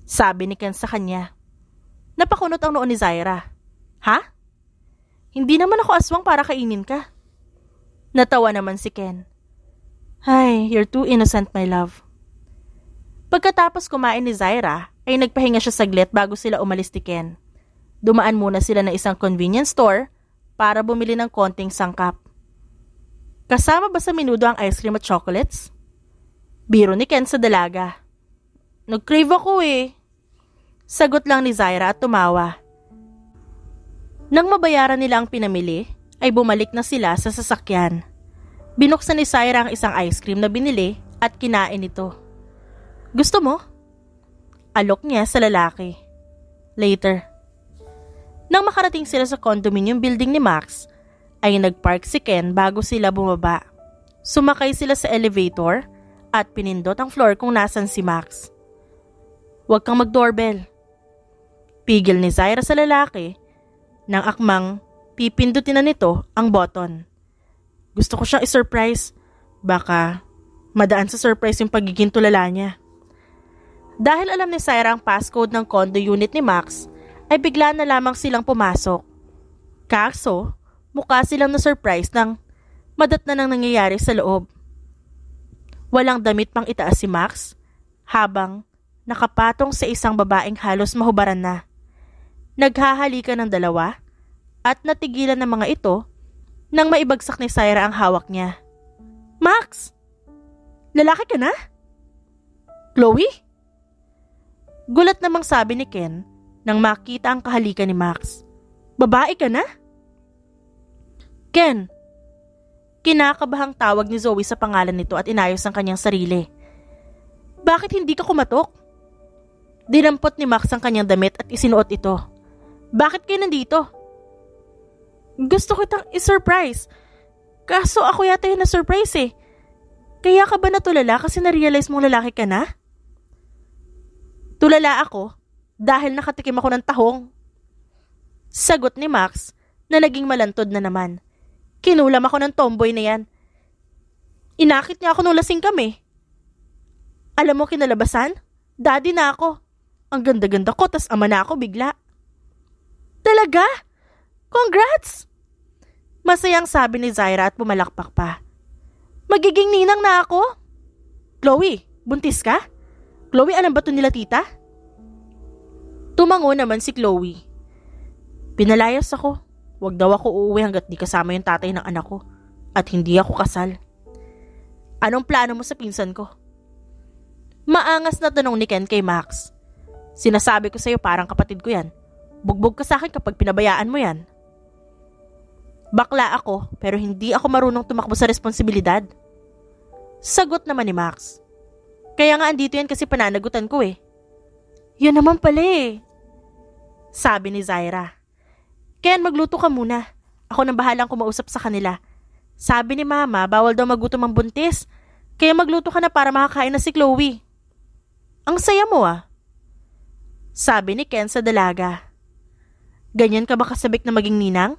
Sabi ni Ken sa kanya. Napakunot ang noo ni Zaira. Ha? Hindi naman ako aswang para kainin ka. Natawa naman si Ken. Ay, you're too innocent, my love. Pagkatapos kumain ni Zaira, ay nagpahinga siya saglit bago sila umalis ni Ken. Dumaan muna sila ng isang convenience store para bumili ng konting sangkap. Kasama ba sa menudo ang ice cream at chocolates? Biro ni Ken sa dalaga. Nag-crave ako eh. Sagot lang ni Zaira at tumawa. Nang mabayaran nila ang pinamili, ay bumalik na sila sa sasakyan. Binuksan ni Zaira ang isang ice cream na binili at kinain ito. Gusto mo? Alok niya sa lalaki. Later. Nang makarating sila sa condominium building ni Max, ay nagpark si Ken bago sila bumaba. Sumakay sila sa elevator at pinindot ang floor kung nasan si Max. Huwag kang mag-doorbell. Pigil ni Zaira sa lalaki nang akmang pipindutin na nito ang button. Gusto ko siyang i-surprise. Baka madaan sa surprise yung pagiging tulala niya. Dahil alam ni Zaira ang passcode ng condo unit ni Max, ay bigla na lamang silang pumasok. Kaso, mukha silang na-surprise nang madatnan ang nangyayari sa loob. Walang damit pang itaas si Max, habang nakapatong sa isang babaeng halos mahubaran na. Naghahalikan ng dalawa at natigilan ng mga ito nang maibagsak ni Zaira ang hawak niya. Max! Lalaki ka na? Chloe? Gulat namang sabi ni Ken nang makita ang kahalikan ni Max. Babae ka na? Ken! Kinakabahang tawag ni Zoe sa pangalan nito at inayos ang kanyang sarili. Bakit hindi ka kumatok? Dinampot ni Max ang kanyang damit at isinuot ito. Bakit kayo nandito? Gusto kitang i-surprise. Kaso ako yata yung na-surprise eh. Kaya ka ba natulala kasi na-realize mong lalaki ka na? Tulala ako dahil nakatikim ako ng tahong. Sagot ni Max na naging malantod na naman. Kinulam ako ng tomboy na yan. Inakit niya ako nung lasing kami. Alam mo kinalabasan? Daddy na ako. Ang ganda-ganda ko tas ama na ako bigla. Talaga? Congrats! Masayang sabi ni Zaira at pumalakpak pa. Magiging ninang na ako? Chloe, buntis ka? Chloe, alam ba ito nila tita? Tumango naman si Chloe. Pinalayas ako. Huwag daw ako uuwi hanggat di kasama yung tatay ng anak ko. At hindi ako kasal. Anong plano mo sa pinsan ko? Maangas na tanong ni Ken kay Max. Sinasabi ko sa'yo parang kapatid ko yan. Bugbog ka sa akin kapag pinabayaan mo yan. Bakla ako pero hindi ako marunong tumakbo sa responsibilidad. Sagot naman ni Max. Kaya nga andito yan kasi pananagutan ko eh. Yun naman pala eh. Sabi ni Zaira. Ken, magluto ka muna. Ako nang bahalang kumausap sa kanila. Sabi ni Mama, bawal daw magutom ang buntis. Kaya magluto ka na para makakain na si Chloe. Ang saya mo ah. Sabi ni Ken sa dalaga. Ganyan ka ba kasabik na maging ninang?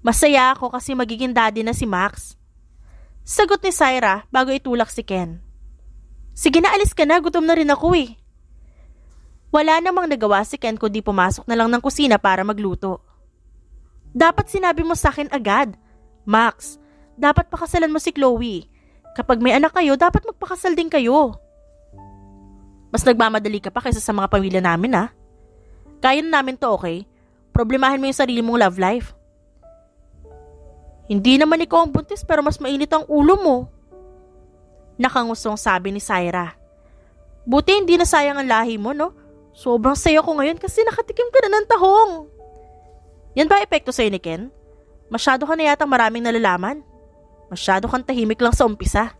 Masaya ako kasi magiging daddy na si Max. Sagot ni Zaira bago itulak si Ken. Sige na, alis ka na. Gutom na rin ako eh. Wala namang nagawa si Ken kundi pumasok na lang ng kusina para magluto. Dapat sinabi mo sa akin agad. Max, dapat pakasalan mo si Chloe. Kapag may anak kayo, dapat magpakasal din kayo. Mas nagmamadali ka pa kaysa sa mga pamilya namin ah. Kaya na namin to, okay? Problemahin mo yung sarili mong love life. Hindi naman ikaw ang buntis pero mas mainit ang ulo mo. Nakangusong sabi ni Zaira. Buti hindi na sayang ang lahi mo, no? Sobrang saya ko ngayon kasi nakatikim ka na ng tahong. Yan ba epekto sa'yo ni Ken? Masyado ka na yata maraming nalalaman. Masyado kang tahimik lang sa umpisa.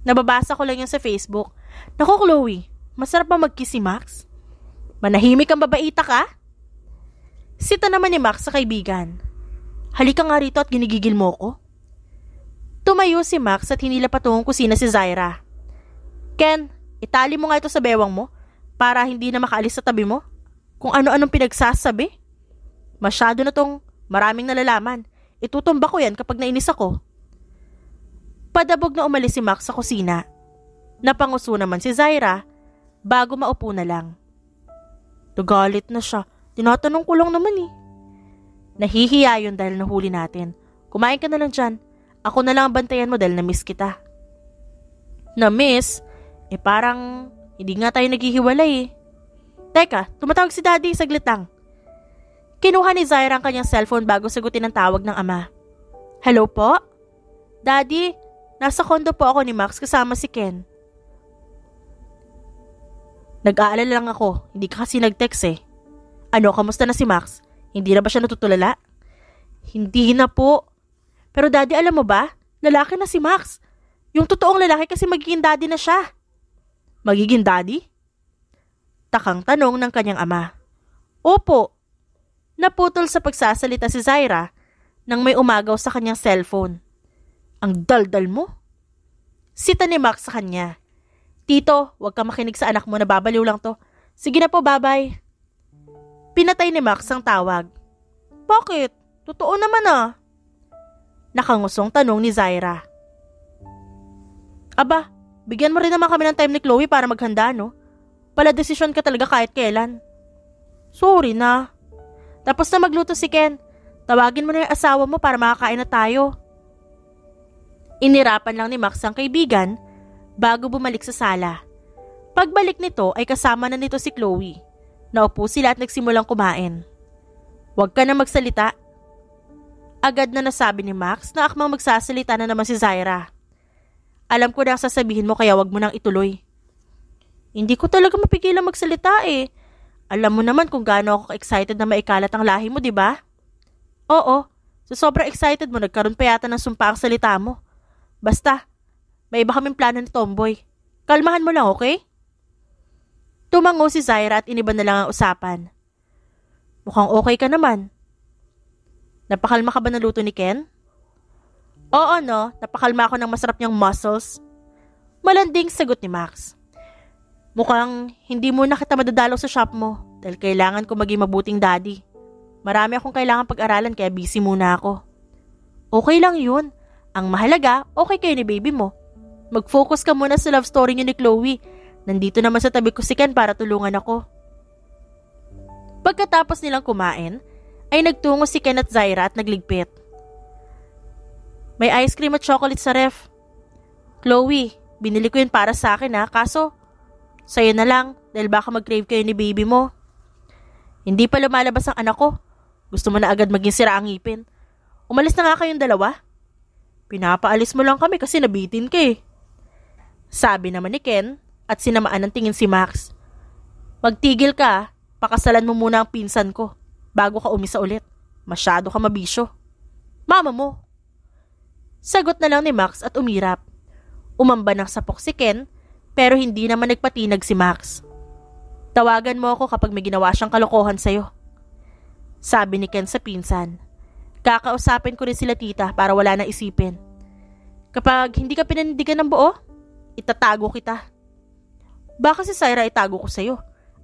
Nababasa ko lang yan sa Facebook. Naku Chloe, masarap ba mag-kiss si Max? Manahimik ang babaita ka? Sita naman ni Max sa kaibigan. Halika nga rito at ginigigil mo ko. Tumayo si Max at hinila patungong kusina si Zaira. Ken, itali mo nga ito sa bewang mo para hindi na makaalis sa tabi mo. Kung ano-anong pinagsasabi. Masyado na tong maraming nalalaman. Itutumba ko yan kapag nainis ako. Padabog na umalis si Max sa kusina. Napanguso naman si Zaira bago maupo na lang. Nagalit na siya. Tinatanong ko lang naman eh. Nahihiya yun dahil nahuli natin. Kumain ka na lang dyan. Ako na lang ang bantayan mo dahil na-miss kita. Na-miss? Eh parang hindi nga tayo naghihiwalay eh. Teka, tumatawag si Daddy, saglit lang. Kinuha ni Zaira ang kanyang cellphone bago sagutin ang tawag ng ama. Hello po? Daddy, nasa kondo po ako ni Max kasama si Ken. Nag-aalala lang ako, hindi ka kasi nag-text eh. Ano, kamusta na si Max? Hindi na ba siya natutulala? Hindi na po. Pero daddy, alam mo ba? Lalaki na si Max. Yung totoong lalaki kasi magiging daddy na siya. Magiging daddy? Takang tanong ng kanyang ama. Opo. Naputol sa pagsasalita si Zaira nang may umagaw sa kanyang cellphone. Ang daldal mo? Sita ni Max sa kanya. Tito, huwag ka makinig sa anak mo, nababaliw lang to. Sige na po, bye-bye. Pinatay ni Max ang tawag. Bakit? Totoo naman ah. Nakangusong tanong ni Zaira. Aba, bigyan mo rin naman kami ng time ni Chloe para maghanda, no? Pala desisyon ka talaga kahit kailan. Sorry na. Tapos na magluto si Ken. Tawagin mo na yung asawa mo para makakain na tayo. Inirapan lang ni Max ang kaibigan bago bumalik sa sala. Pagbalik nito ay kasama na nito si Chloe. Naupo sila at nagsimulang kumain. Huwag ka na magsalita. Agad na nasabi ni Max na akmang magsasalita na naman si Zaira. Alam ko na ang sasabihin mo kaya wag mo nang ituloy. Hindi ko talaga mapigilan magsalita eh. Alam mo naman kung gaano ako excited na maikalat ang lahi mo, di ba? Oo, sa sobrang excited mo nagkaroon pa yata ng sumpa ang salita mo. Basta, may iba kaming plano ni Tomboy. Kalmahan mo lang, okay? Tumango si Zaira at iniba na lang ang usapan. Mukhang okay ka naman. Napakalma ka ba ng luto ni Ken? Oo no, napakalma ako ng masarap niyang mussels. Malanding sagot ni Max. Mukhang hindi mo na kita madadalaw sa shop mo dahil kailangan ko maging mabuting daddy. Marami akong kailangan pag-aralan kaya busy muna ako. Okay lang yun. Ang mahalaga, okay kayo ni baby mo. Mag-focus ka muna sa love story niyo ni Chloe. Nandito naman sa tabi ko si Ken para tulungan ako. Pagkatapos nilang kumain, ay nagtungo si Ken at Zaira at nagligpit. May ice cream at chocolate sa ref. Chloe, binili ko yun para sa akin ha, kaso sa'yo na lang dahil baka mag-crave kayo ni baby mo. Hindi pa lumalabas ang anak ko. Gusto mo na agad maging sira ang ngipin. Umalis na nga kayong dalawa. Pinapaalis mo lang kami kasi nabitin ka eh. Sabi naman ni Ken at sinamaan ng tingin si Max. Magtigil ka, pakasalan mo muna ang pinsan ko bago ka umisa ulit. Masyado ka mabisyo. Mama mo. Sagot na lang ni Max at umirap. Umamba ng sapok si Ken pero hindi naman nagpatinag si Max. Tawagan mo ako kapag may ginawa siyang kalokohan sa'yo. Sabi ni Ken sa pinsan. Kakausapin ko rin sila tita para wala nang isipin. Kapag hindi ka pinanindigan ng buo, itatago kita. Baka si Zaira itago ko sa'yo.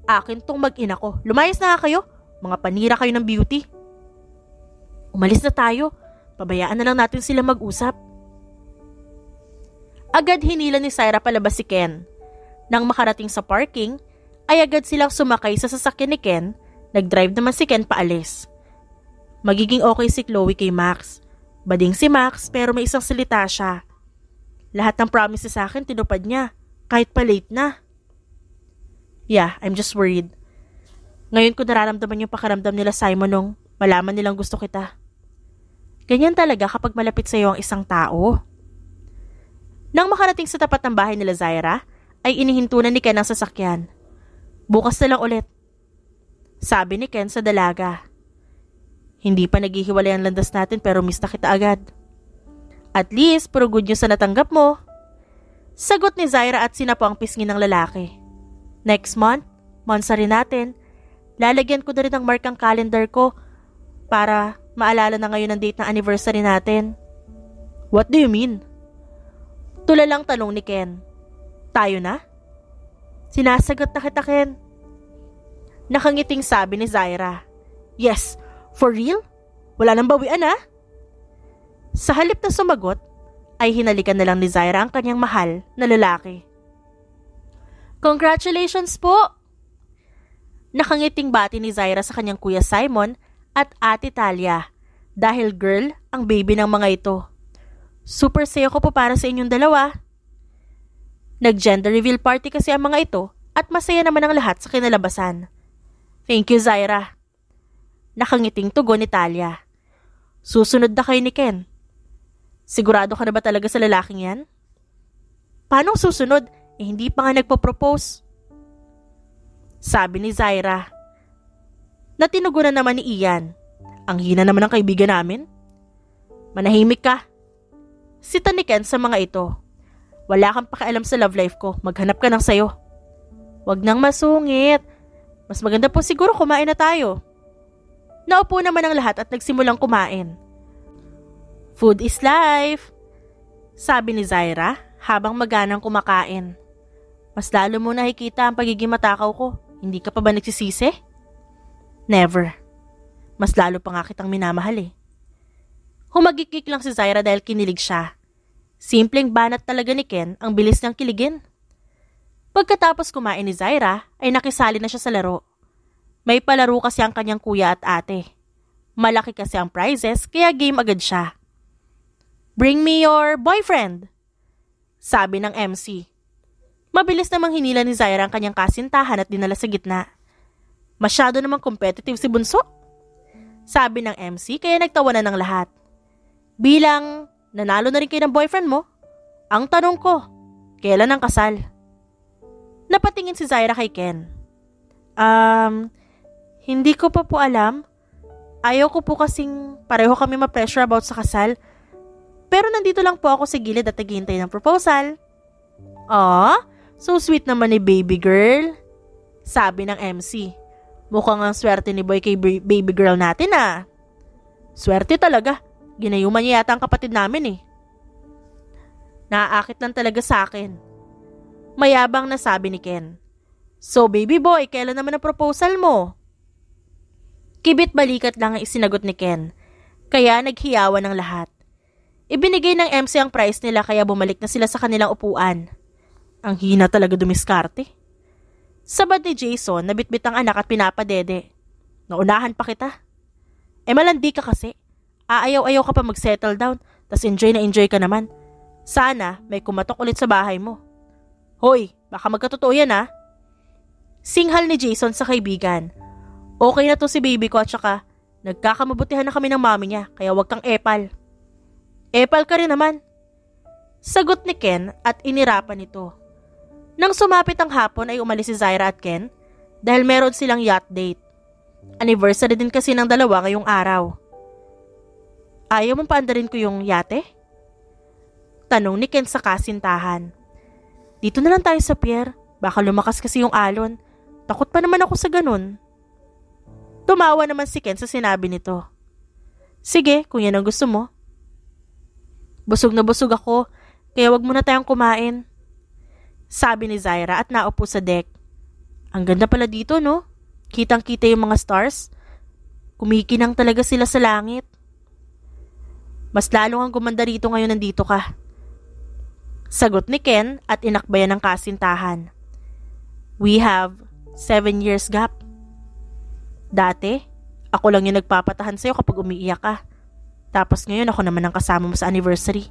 Akin tong mag-ina ko. Lumayas na nga kayo. Mga panira kayo ng beauty. Umalis na tayo. Pabayaan na lang natin sila mag-usap. Agad hinila ni Zaira palabas si Ken. Nang makarating sa parking, ay agad silang sumakay sa sasakyan ni Ken. Nag-drive naman si Ken paalis. Magiging okay si Chloe kay Max. Bading si Max pero may isang salita siya. Lahat ng promises sa akin tinupad niya. Kahit pa late na. Yeah, I'm just worried. Ngayon ko nararamdaman yung pakiramdam nila Simon nung malaman nilang gusto kita. Ganyan talaga kapag malapit sa iyo ang isang tao. Nang makarating sa tapat ng bahay nila Zaira, ay inihinto na ni Ken ang sasakyan. Bukas na lang ulit. Sabi ni Ken sa dalaga. Hindi pa naghihiwalay ang landas natin pero miss na kita agad. At least, puro good news na natanggap mo. Sagot ni Zaira at sinapo ang pisngi ng lalaki. Next month, monthsary natin. Lalagyan ko na rin ng mark ang calendar ko para maalala na ngayon ang date ng anniversary natin. What do you mean? Tulalang tanong ni Ken. Tayo na? Sinasagot na kita, Ken. Nakangiting sabi ni Zaira. Yes, for real? Wala nang bawian ah? Sa halip na sumagot, ay hinalikan na lang ni Zaira ang kanyang mahal na lalaki. Congratulations po! Nakangiting bati ni Zaira sa kanyang kuya Simon at ate Talia dahil girl ang baby ng mga ito. Super saya ko po para sa inyong dalawa. Nag-gender reveal party kasi ang mga ito at masaya naman ang lahat sa kinalabasan. Thank you, Zaira. Nakangiting tugon ni Talia. Susunod na kayo ni Ken. Sigurado ka na ba talaga sa lalaking yan? Paano susunod? Hindi pa nga nagpo-propose. Sabi ni Zaira. Natinugunan naman ni Ian. Ang hina naman ng kaibigan namin. Manahimik ka. Sita ni Ken sa mga ito. Wala kang pakialam sa love life ko. Maghanap ka ng sayo. Wag nang masungit. Mas maganda po siguro kumain na tayo. Naupo naman ang lahat at nagsimulang kumain. Food is life, sabi ni Zaira habang maganang kumakain. Mas lalo mo nakikita ang pagiging matakaw ko. Hindi ka pa ba nagsisisi? Never. Mas lalo pa nga kitang minamahal eh. Humagikik lang si Zaira dahil kinilig siya. Simpleng banat talaga ni Ken ang bilis niyang kiligin. Pagkatapos kumain ni Zaira ay nakisali na siya sa laro. May palaro kasi ang kanyang kuya at ate. Malaki kasi ang prizes kaya game agad siya. Bring me your boyfriend, sabi ng MC. Mabilis namang hinila ni Zaira ang kanyang kasintahan at dinala sa gitna. Masyado namang competitive si Bunso, sabi ng MC kaya nagtawanan ng lahat. Bilang nanalo na rin kayo ng boyfriend mo, ang tanong ko, kailan ang kasal? Napatingin si Zaira kay Ken. Hindi ko pa po alam. Ayaw ko po kasing pareho kami ma-pressure about sa kasal. Pero nandito lang po ako sa gilid at naghihintay ng proposal. So sweet naman ni baby girl, sabi ng MC. Mukhang ang swerte ni boy kay baby girl natin ah. Swerte talaga. Ginayuman niya yata ang kapatid namin eh. Naaakit lang talaga sa akin. Mayabang na sabi ni Ken. So baby boy, kailan naman ang proposal mo? Kibit balikat lang ang isinagot ni Ken. Kaya naghiyawan ng lahat. Ibinigay ng MC ang prize nila kaya bumalik na sila sa kanilang upuan. Ang hina talaga dumiskarte. Sabad ni Jason, nabitbit ang anak at pinapadede. Naunahan pa kita. Malandi ka kasi. Aayaw-ayaw ka pa mag-settle down, tas enjoy na enjoy ka naman. Sana may kumatok ulit sa bahay mo. Hoy, baka magkatotoo yan ha. Singhal ni Jason sa kaibigan. Okay na to si baby ko at saka nagkakamabutihan na kami ng mami niya kaya wag kang epal. Epal ka rin naman. Sagot ni Ken at inirapan ito. Nang sumapit ang hapon ay umalis si Zaira at Ken dahil meron silang yacht date. Anniversary din kasi ng dalawa ngayong araw. Ayaw mong paandarin ko yung yate? Tanong ni Ken sa kasintahan. Dito na lang tayo sa pier. Baka lumakas kasi yung alon. Takot pa naman ako sa ganun. Tumawa naman si Ken sa sinabi nito. Sige, kung yan ang gusto mo. Busog na busog ako, kaya wag muna tayong kumain. Sabi ni Zaira at naupo sa deck. Ang ganda pala dito, no? Kitang-kita yung mga stars. Kumikinang talaga sila sa langit. Mas lalo kang gumanda rito ngayon nandito ka. Sagot ni Ken at inakbayan ng kasintahan. We have 7 years gap. Dati, ako lang yung nagpapatahan sa'yo kapag umiiyak ka. Tapos ngayon ako naman ang kasama mo sa anniversary.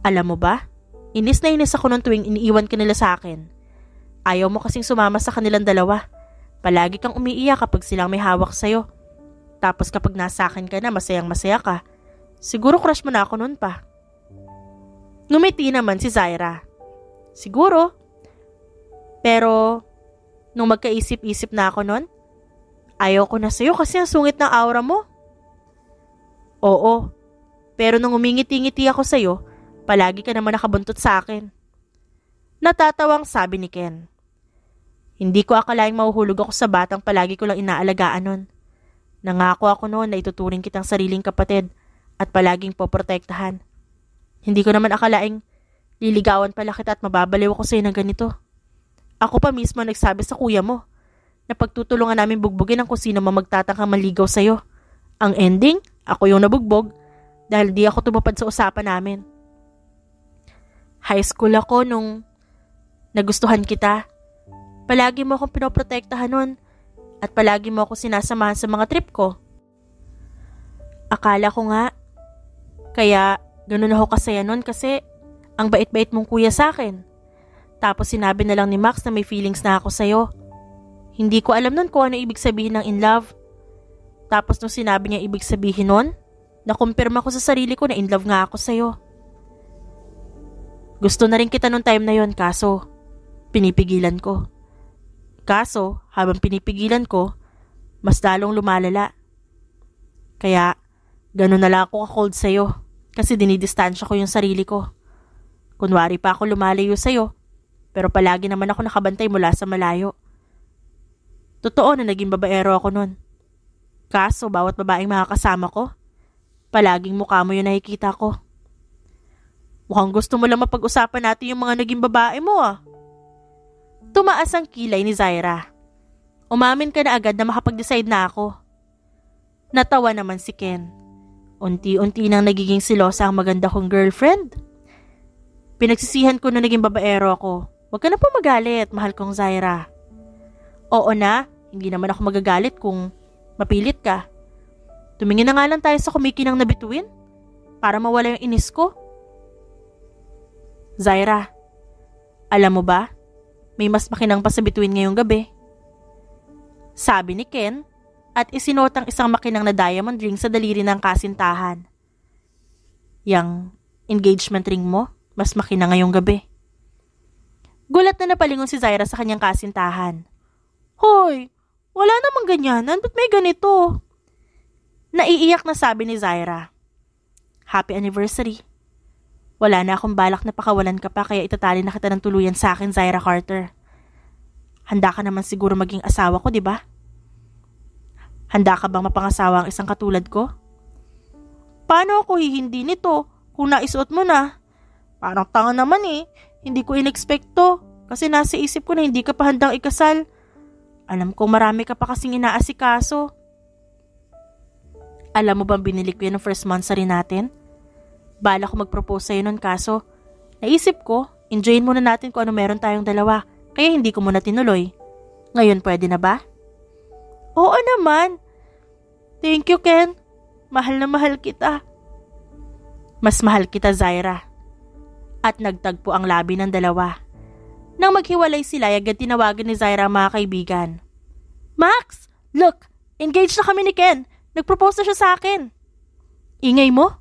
Alam mo ba, inis na inis ako nung tuwing iniiwan ka nila sa akin. Ayaw mo kasing sumama sa kanilang dalawa. Palagi kang umiiyak kapag silang may hawak sa'yo. Tapos kapag nasa akin ka na, masayang masaya ka. Siguro crush mo na ako noon pa. Ngumiti naman si Zaira. Siguro. Pero, nung magkaisip-isip na ako noon, ayaw ko na sa'yo kasi ang sungit ng aura mo. Oo, pero nung umingiti-ngiti ako sa'yo, palagi ka naman nakabuntot sa akin. Natatawang sabi ni Ken. Hindi ko akalaing mahuhulog ako sa batang palagi ko lang inaalagaan nun. Nangako ako noon na ituturing kitang sariling kapatid at palaging poprotektahan. Hindi ko naman akalaing liligawan pala kita at mababaliw ako sa'yo ng ganito. Ako pa mismo nagsabi sa kuya mo na pagtutulungan namin bugbugin ang kung sino magtatangkang maligaw sa'yo. Ang ending, ako yung nabugbog dahil di ako tumupad sa usapan namin. High school ako nung nagustuhan kita. Palagi mo akong pinoprotektahan nun at palagi mo ako sinasamahan sa mga trip ko. Akala ko nga, kaya ganun ako kasaya nun kasi ang bait-bait mong kuya sa akin. Tapos sinabi na lang ni Max na may feelings na ako sa'yo. Hindi ko alam nun kung ano ibig sabihin ng in love. Tapos nung sinabi niya ibig sabihin nun, Nakumpirma ko sa sarili ko na in love nga ako sa'yo. Gusto na rin kita nung time na yon, kaso pinipigilan ko. Kaso habang pinipigilan ko, mas lalong lumalala. Kaya ganun na lang ako ka-cold sa'yo kasi dinidistansya ko yung sarili ko. Kunwari pa ako lumalayo sa'yo, pero palagi naman ako nakabantay mula sa malayo. Totoo na naging babaero ako nun. Kaso bawat babaeng makakasama ko, palaging mukha mo yung nakikita ko. Mukhang gusto mo lang mapag-usapan natin yung mga naging babae mo ah. Tumaas ang kilay ni Zaira. Umamin ka na agad na makapag-decide na ako. Natawa naman si Ken. Unti-unti nang nagiging silosa ang maganda kong girlfriend. Pinagsisihan ko na naging babaero ako. Huwag ka na po magalit, mahal kong Zaira. Oo na, hindi naman ako magagalit kung mapilit ka. Tumingin na nga lang tayo sa kumikinang na bituin para mawala yung inis ko. Zaira, alam mo ba, may mas makinang pa sa bituin ngayong gabi. Sabi ni Ken at isinuot ang isang makinang na diamond ring sa daliri ng kasintahan. Yang engagement ring mo, mas makinang ngayong gabi. Gulat na napalingon si Zaira sa kanyang kasintahan. Hoy, wala namang ganyanan, ba't may ganito? Naiiyak na sabi ni Zaira. Happy anniversary. Wala na akong balak na pakawalan ka pa kaya itatali na kita ng tuluyan sa akin, Zaira Carter. Handa ka naman siguro maging asawa ko, di ba? Handa ka bang mapangasawa ang isang katulad ko? Paano ako hihindi nito kung naisuot mo na? Parang tanga naman eh. Hindi ko inexpecto kasi nasa isip ko na hindi ka pa handang ikasal. Alam ko marami ka pa kasing inaasikaso. Alam mo bang binili ko yan ng first monthsary natin? Bala ko mag-propose sa'yo nun kaso naisip ko, enjoyin muna natin kung ano meron tayong dalawa kaya hindi ko muna tinuloy. Ngayon pwede na ba? Oo naman. Thank you, Ken. Mahal na mahal kita. Mas mahal kita, Zaira. At nagtagpo ang labi ng dalawa. Nang maghiwalay sila, agad tinawagan ni Zaira ang mga kaibigan. Max, look, engaged na kami ni Ken. Nagpropose na siya sa akin. Ingay mo?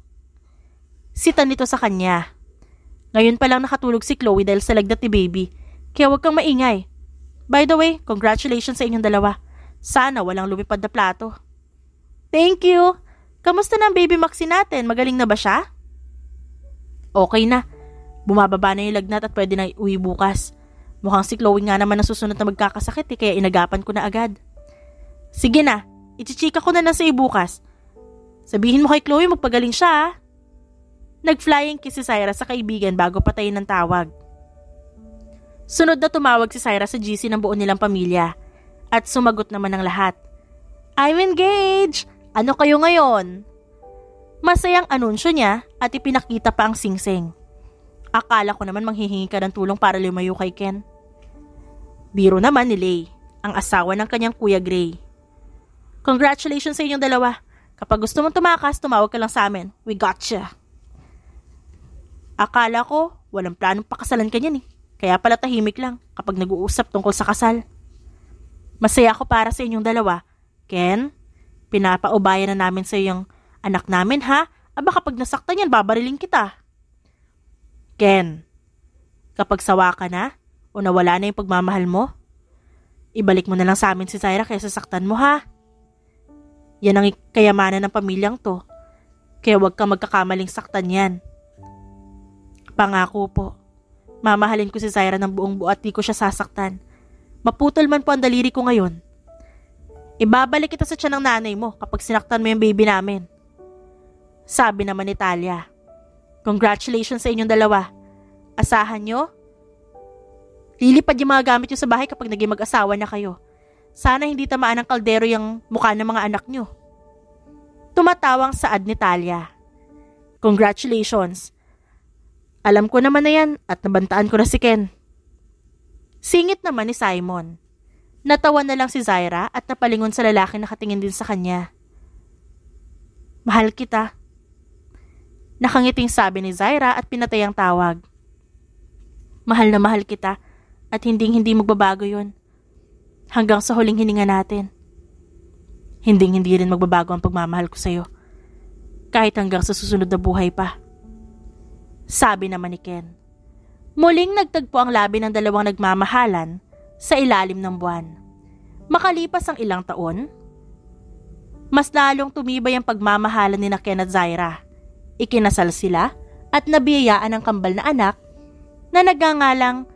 Sita nito sa kanya. Ngayon pa lang nakatulog si Chloe dahil sa lagnat ni baby. Kaya huwag kang maingay. By the way, congratulations sa inyong dalawa. Sana walang lumipad na plato. Thank you. Kamusta na ang baby Maxi natin? Magaling na ba siya? Okay na. Bumababa na yung lagnat at pwede na uwi bukas. Mukhang si Chloe nga naman ang susunod na magkakasakit kaya inagapan ko na agad. Sige na, ichichika ko na lang sa iyo bukas. Sabihin mo kay Chloe magpagaling siya ah. Nag-flying kiss si Zaira sa kaibigan bago patayin ng tawag. Sunod na tumawag si Zaira sa GC ng buo nilang pamilya at sumagot naman ng lahat. I'm engaged! Ano kayo ngayon? Masayang anunsyo niya at ipinakita pa ang singsing. Akala ko naman manghihingi ka ng tulong para lumayo kay Ken. Biro naman ni Lay, ang asawa ng kanyang kuya Gray. Congratulations sa inyong dalawa. Kapag gusto mong tumakas, tumawag ka lang sa amin. We gotcha. Akala ko, walang planong pakasalan ka niyan eh. Kaya pala tahimik lang kapag nag-uusap tungkol sa kasal. Masaya ako para sa inyong dalawa. Ken, pinapaubayan na namin sa yung anak namin ha. Aba kapag nasaktan yan, babariling kita. Ken, kapag sawa ka na o nawala na yung pagmamahal mo, ibalik mo na lang sa amin si Zaira kaya sasaktan mo ha. Yan ang kayamanan ng pamilyang to. Kaya huwag kang magkakamaling saktan yan. Pangako po, mamahalin ko si Zaira ng buong buo at di ko siya sasaktan. Maputol man po ang daliri ko ngayon. Ibabalik kita sa tiyan ng nanay mo kapag sinaktan mo yung baby namin. Sabi naman ni Talia. Congratulations sa inyong dalawa. Asahan nyo? Lilipad yung mga gamit nyo sa bahay kapag naging mag-asawa na kayo. Sana hindi tamaan ng kaldero yung mukha ng mga anak nyo. Tumatawang saad ni Talia. Congratulations. Alam ko naman na yan at nabantaan ko na si Ken. Singit naman ni Simon. Natawa na lang si Zaira at napalingon sa lalaki na nakatingin din sa kanya. Mahal kita. Nakangiting sabi ni Zaira at pinatay ang tawag. Mahal na mahal kita at hindi magbabago yun. Hanggang sa huling hininga natin. Hindi rin magbabago ang pagmamahal ko sa'yo. kahit hanggang sa susunod na buhay pa. Sabi naman ni Ken. Muling nagtagpo ang labi ng dalawang nagmamahalan sa ilalim ng buwan. Makalipas ang ilang taon, mas lalong tumibay ang pagmamahalan ni Ken at Zaira. Ikinasal sila at nabiyayaan ang kambal na anak na nagngangalang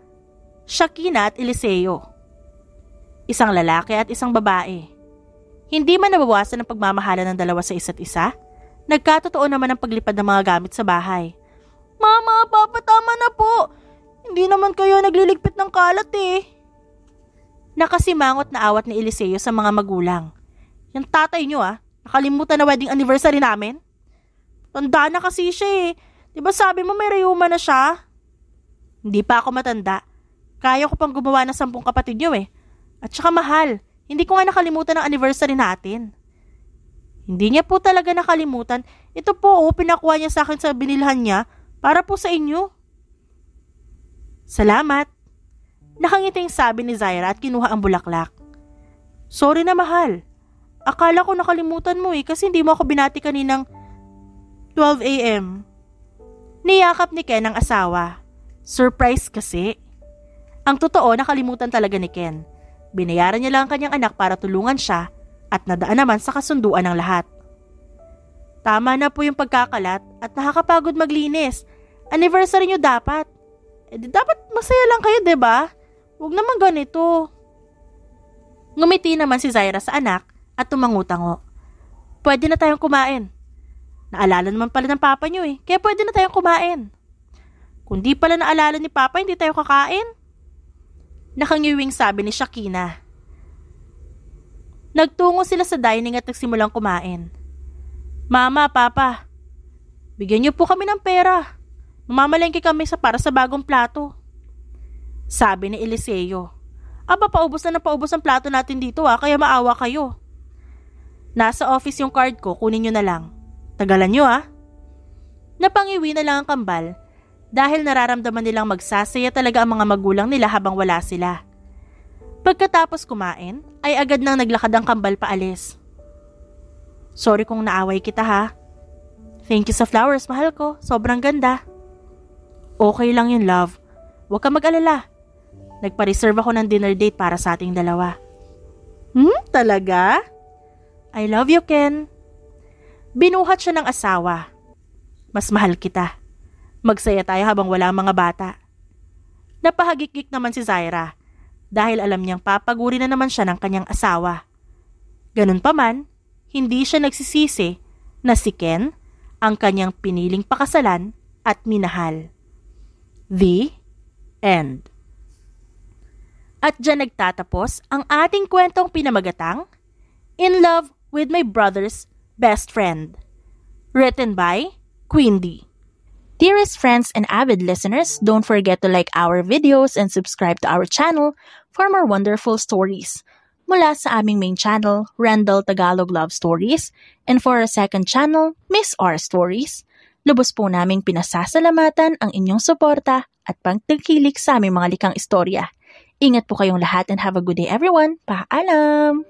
Shakina at Eliseo. Isang lalaki at isang babae. Hindi man nabawasan ang pagmamahalan ng dalawa sa isa't isa, nagkatotoo naman ang paglipad ng mga gamit sa bahay. Mama, Papa, tama na po. Hindi naman kayo nagliligpit ng kalat eh. Nakasimangot na awat ni Eliseo sa mga magulang. Yung tatay nyo nakalimutan na wedding anniversary namin? Tanda na kasi siya eh. Diba sabi mo may rayuma na siya? Hindi pa ako matanda. Kaya ko pang gumawa ng 10 kapatid nyo eh. At saka mahal, hindi ko nga nakalimutan ang anniversary natin. Hindi niya po talaga nakalimutan. Ito po pinakuha niya sa akin sa binilhan niya para po sa inyo. Salamat. Nakangiting sabi ni Zaira at kinuha ang bulaklak. Sorry na mahal. Akala ko nakalimutan mo kasi hindi mo ako binati kaninang 12 a.m. Niyakap ni Ken ang asawa. Surprise kasi. Ang totoo, nakalimutan talaga ni Ken. Binayaran niya lang ang kanyang anak para tulungan siya at nadaan naman sa kasunduan ng lahat. Tama na po yung pagkakalat at nakakapagod maglinis. Anniversary niyo dapat. Dapat masaya lang kayo, diba? Huwag naman ganito. Ngumiti naman si Zaira sa anak at tumangutango. Pwede na tayong kumain. Naalala naman pala ng papa niyo kaya pwede na tayong kumain. Kung di pala naalala ni papa, hindi tayo kakain. Nakangiwing sabi ni Shakina. Nagtungo sila sa dining at nagsimulang kumain. Mama, Papa, bigyan niyo po kami ng pera. Mamamalengke kami para sa bagong plato. Sabi ni Eliseo. Aba, paubos na paubos ang plato natin dito kaya maawa kayo. Nasa office yung card ko, kunin niyo na lang. Tagalan niyo Napangiwi na lang ang kambal dahil nararamdaman nilang magsasaya talaga ang mga magulang nila habang wala sila. Pagkatapos kumain, ay agad nang naglakad ang kambal paalis. Sorry kung naaway kita Thank you sa flowers, mahal ko. Sobrang ganda. Okay lang yun, love. Huwag ka mag-alala. Nagpa-reserve ako ng dinner date para sa ating dalawa. Talaga? I love you, Ken. Binuhat siya ng asawa. Mas mahal kita. Magsaya tayo habang wala ang mga bata. Napahagikik naman si Zaira dahil alam niyang papaguri na naman siya ng kanyang asawa. Ganun pa man, hindi siya nagsisisi na si Ken ang kanyang piniling pakasalan at minahal. The end. At dyan nagtatapos ang ating kwentong pinamagatang In Love with My Brother's Best Friend. Written by Queen D. Dearest friends and avid listeners, don't forget to like our videos and subscribe to our channel for more wonderful stories. Mula sa aming main channel, Randall Tagalog Love Stories, and for our second channel, Miss R Stories, lubos po naming pinasasalamatan ang inyong suporta at pagtangkilik sa aming mga likang istorya. Ingat po kayong lahat and have a good day everyone. Paalam!